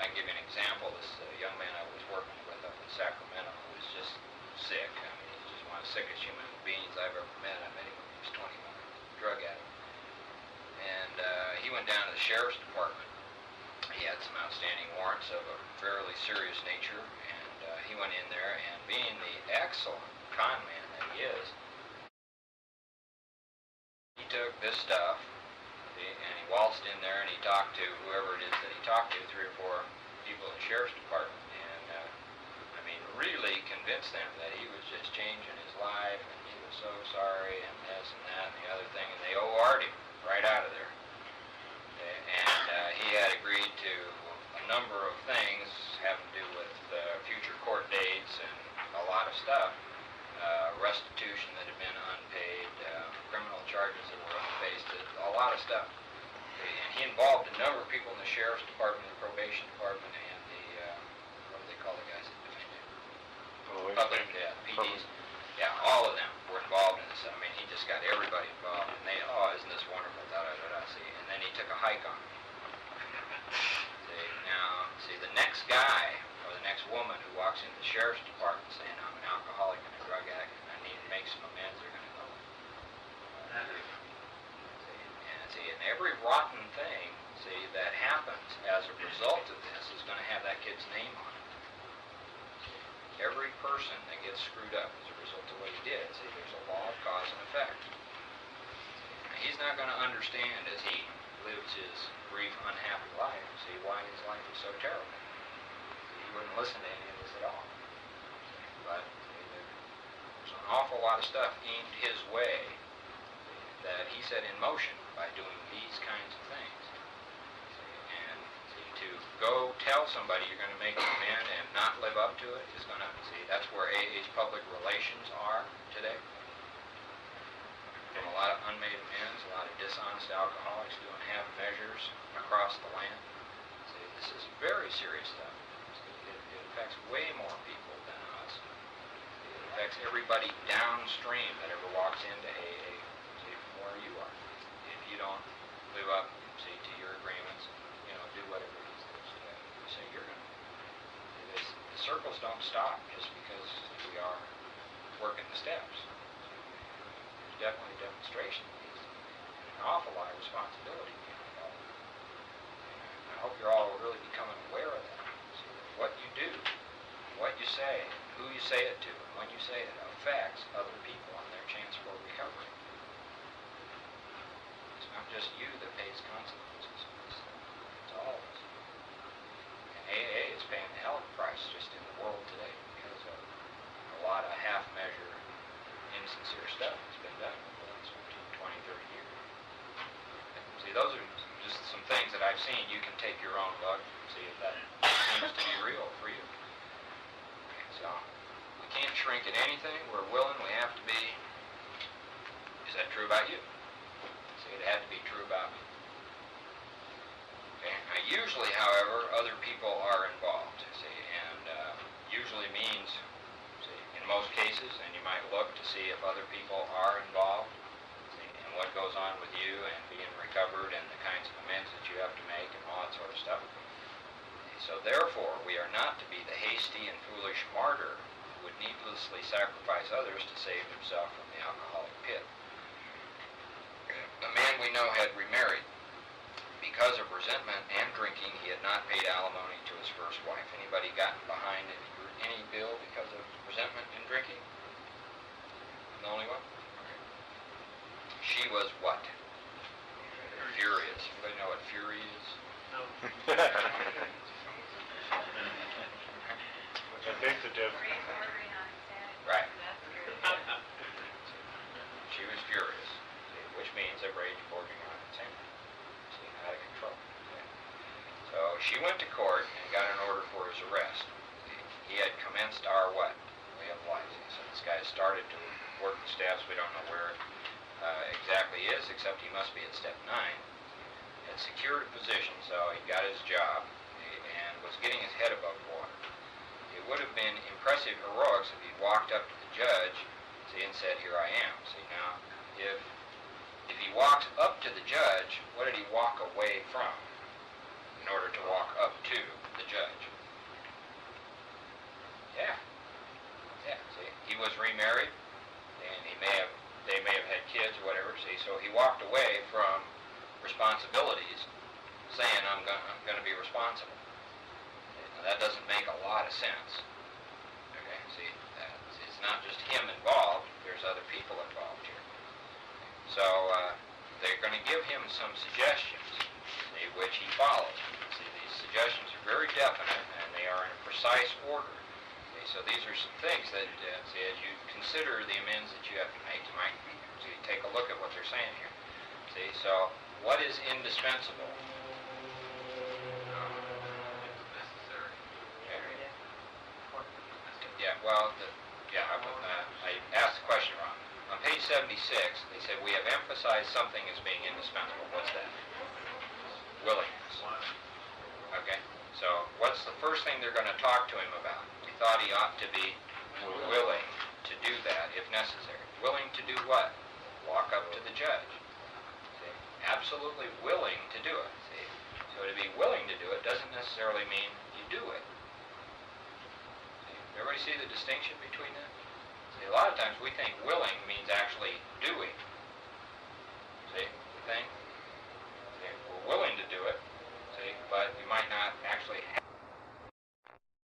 I can give you an example. This young man I was working with up in Sacramento who was just sick. I mean, he's just one of the sickest human beings I've ever met. I met him when he was 21, drug addict. And he went down to the sheriff's department. He had some outstanding warrants of a fairly serious nature, and he went in there, and being the excellent con man that he is, he took this stuff, and he waltzed in there, and he talked to whoever it is that he talked to, 3 or 4 people in the sheriff's department, and I mean, really convinced them that he was just changing his life, and he was so sorry, and this and that and the other thing, and they OR'd him right out of there. And he had agreed to a number of things having to do with future court dates and a lot of stuff, restitution that had been unpaid, criminal charges that were unfaced, a lot of stuff. And he involved a number of people in the sheriff's department, the probation department, and the, what do they call the guys that defend him? Public, PDs. Yeah, all of them were involved in this. I mean, he just got everybody involved, and they, oh, isn't this wonderful, da-da-da-da, see. And then he took a hike on them. See, the next guy, or the next woman who walks into the sheriff's department saying, I'm an alcoholic and a drug addict, and I need to make some amends, they're going to go. And every rotten thing, see, that happens as a result of this is going to have that kid's name on it. Every person that gets screwed up as a result of what he did, see, there's a law of cause and effect. Now, he's not going to understand as he lives his brief, unhappy life, see, why his life is so terrible. He wouldn't listen to any of this at all. But there's an awful lot of stuff aimed his way that he set in motion by doing these kinds of things. And to go tell somebody you're going to make an amend and not live up to it is going to, see, that's where AA's public relations are today. A lot of unmade amends, a lot of dishonest alcoholics doing half measures across the land. See, this is very serious stuff. It affects way more people than us. It affects everybody downstream that ever walks into AA, see, from where you are. If you don't live up, see, to your agreements, you know, do whatever it is that you say you're going to do. The circles don't stop just because we are working the steps. Definitely demonstration needs an awful lot of responsibility being involved. And I hope you're all really becoming aware of that. See, that what you do, what you say, who you say it to, and when you say it affects other people and their chance for recovery. It's not just you that pays consequences for this stuff. It's all of us. And AA is paying a hell of a price just in the world today because of a lot of half-measure, insincere stuff that's been done over the last 15, 20, 30 years. See, those are just some things that I've seen. You can take your own look and see if that seems to be real for you. So, we can't shrink at anything. We're willing. We have to be. Is that true about you? See, it had to be true about me. Okay. Now, usually, however, other people are involved. See, and usually means, in most cases, and you might look to see if other people are involved and what goes on with you and being recovered and the kinds of amends that you have to make and all that sort of stuff. So therefore, we are not to be the hasty and foolish martyr who would needlessly sacrifice others to save himself from the alcoholic pit. A man we know had remarried. Because of resentment and drinking, he had not paid alimony to his first wife. Anybody gotten behind any bill because of resentment and drinking? The only one? Okay. She was what? Furious. Couldn't went to court and got an order for his arrest. He had commenced our what? Way of life. So this guy started to work the steps. We don't know where it exactly is, except he must be at step 9. Had secured a position, so he got his job and was getting his head above water. It would have been impressive heroics if he'd walked up to the judge, see, and said, "Here I am." See, now, if he walks up to the judge, what did he walk away from in order to walk up to the judge? Yeah. Yeah, see, he was remarried, and they may have had kids or whatever, see, so he walked away from responsibilities, saying, I'm going to be responsible. Now, that doesn't make a lot of sense. Okay, see, it's not just him involved, there's other people involved here. So, they're going to give him some suggestions, see, which he follows. See, these suggestions are very definite, and they are in a precise order. Okay, so these are some things that, see, as you consider the amends that you have to make, you might see, take a look at what they're saying here. See, so what is indispensable? Necessary. Yeah, well, I asked the question wrong. On page 76, they said we have emphasized something as being indispensable. What's that? Willingness. Okay, so what's the first thing they're going to talk to him about? We thought he ought to be willing to do that if necessary. Willing to do what? Walk up to the judge. See? Absolutely willing to do it. See? So to be willing to do it doesn't necessarily mean you do it. See? Everybody see the distinction between that? See, a lot of times we think willing means actually doing.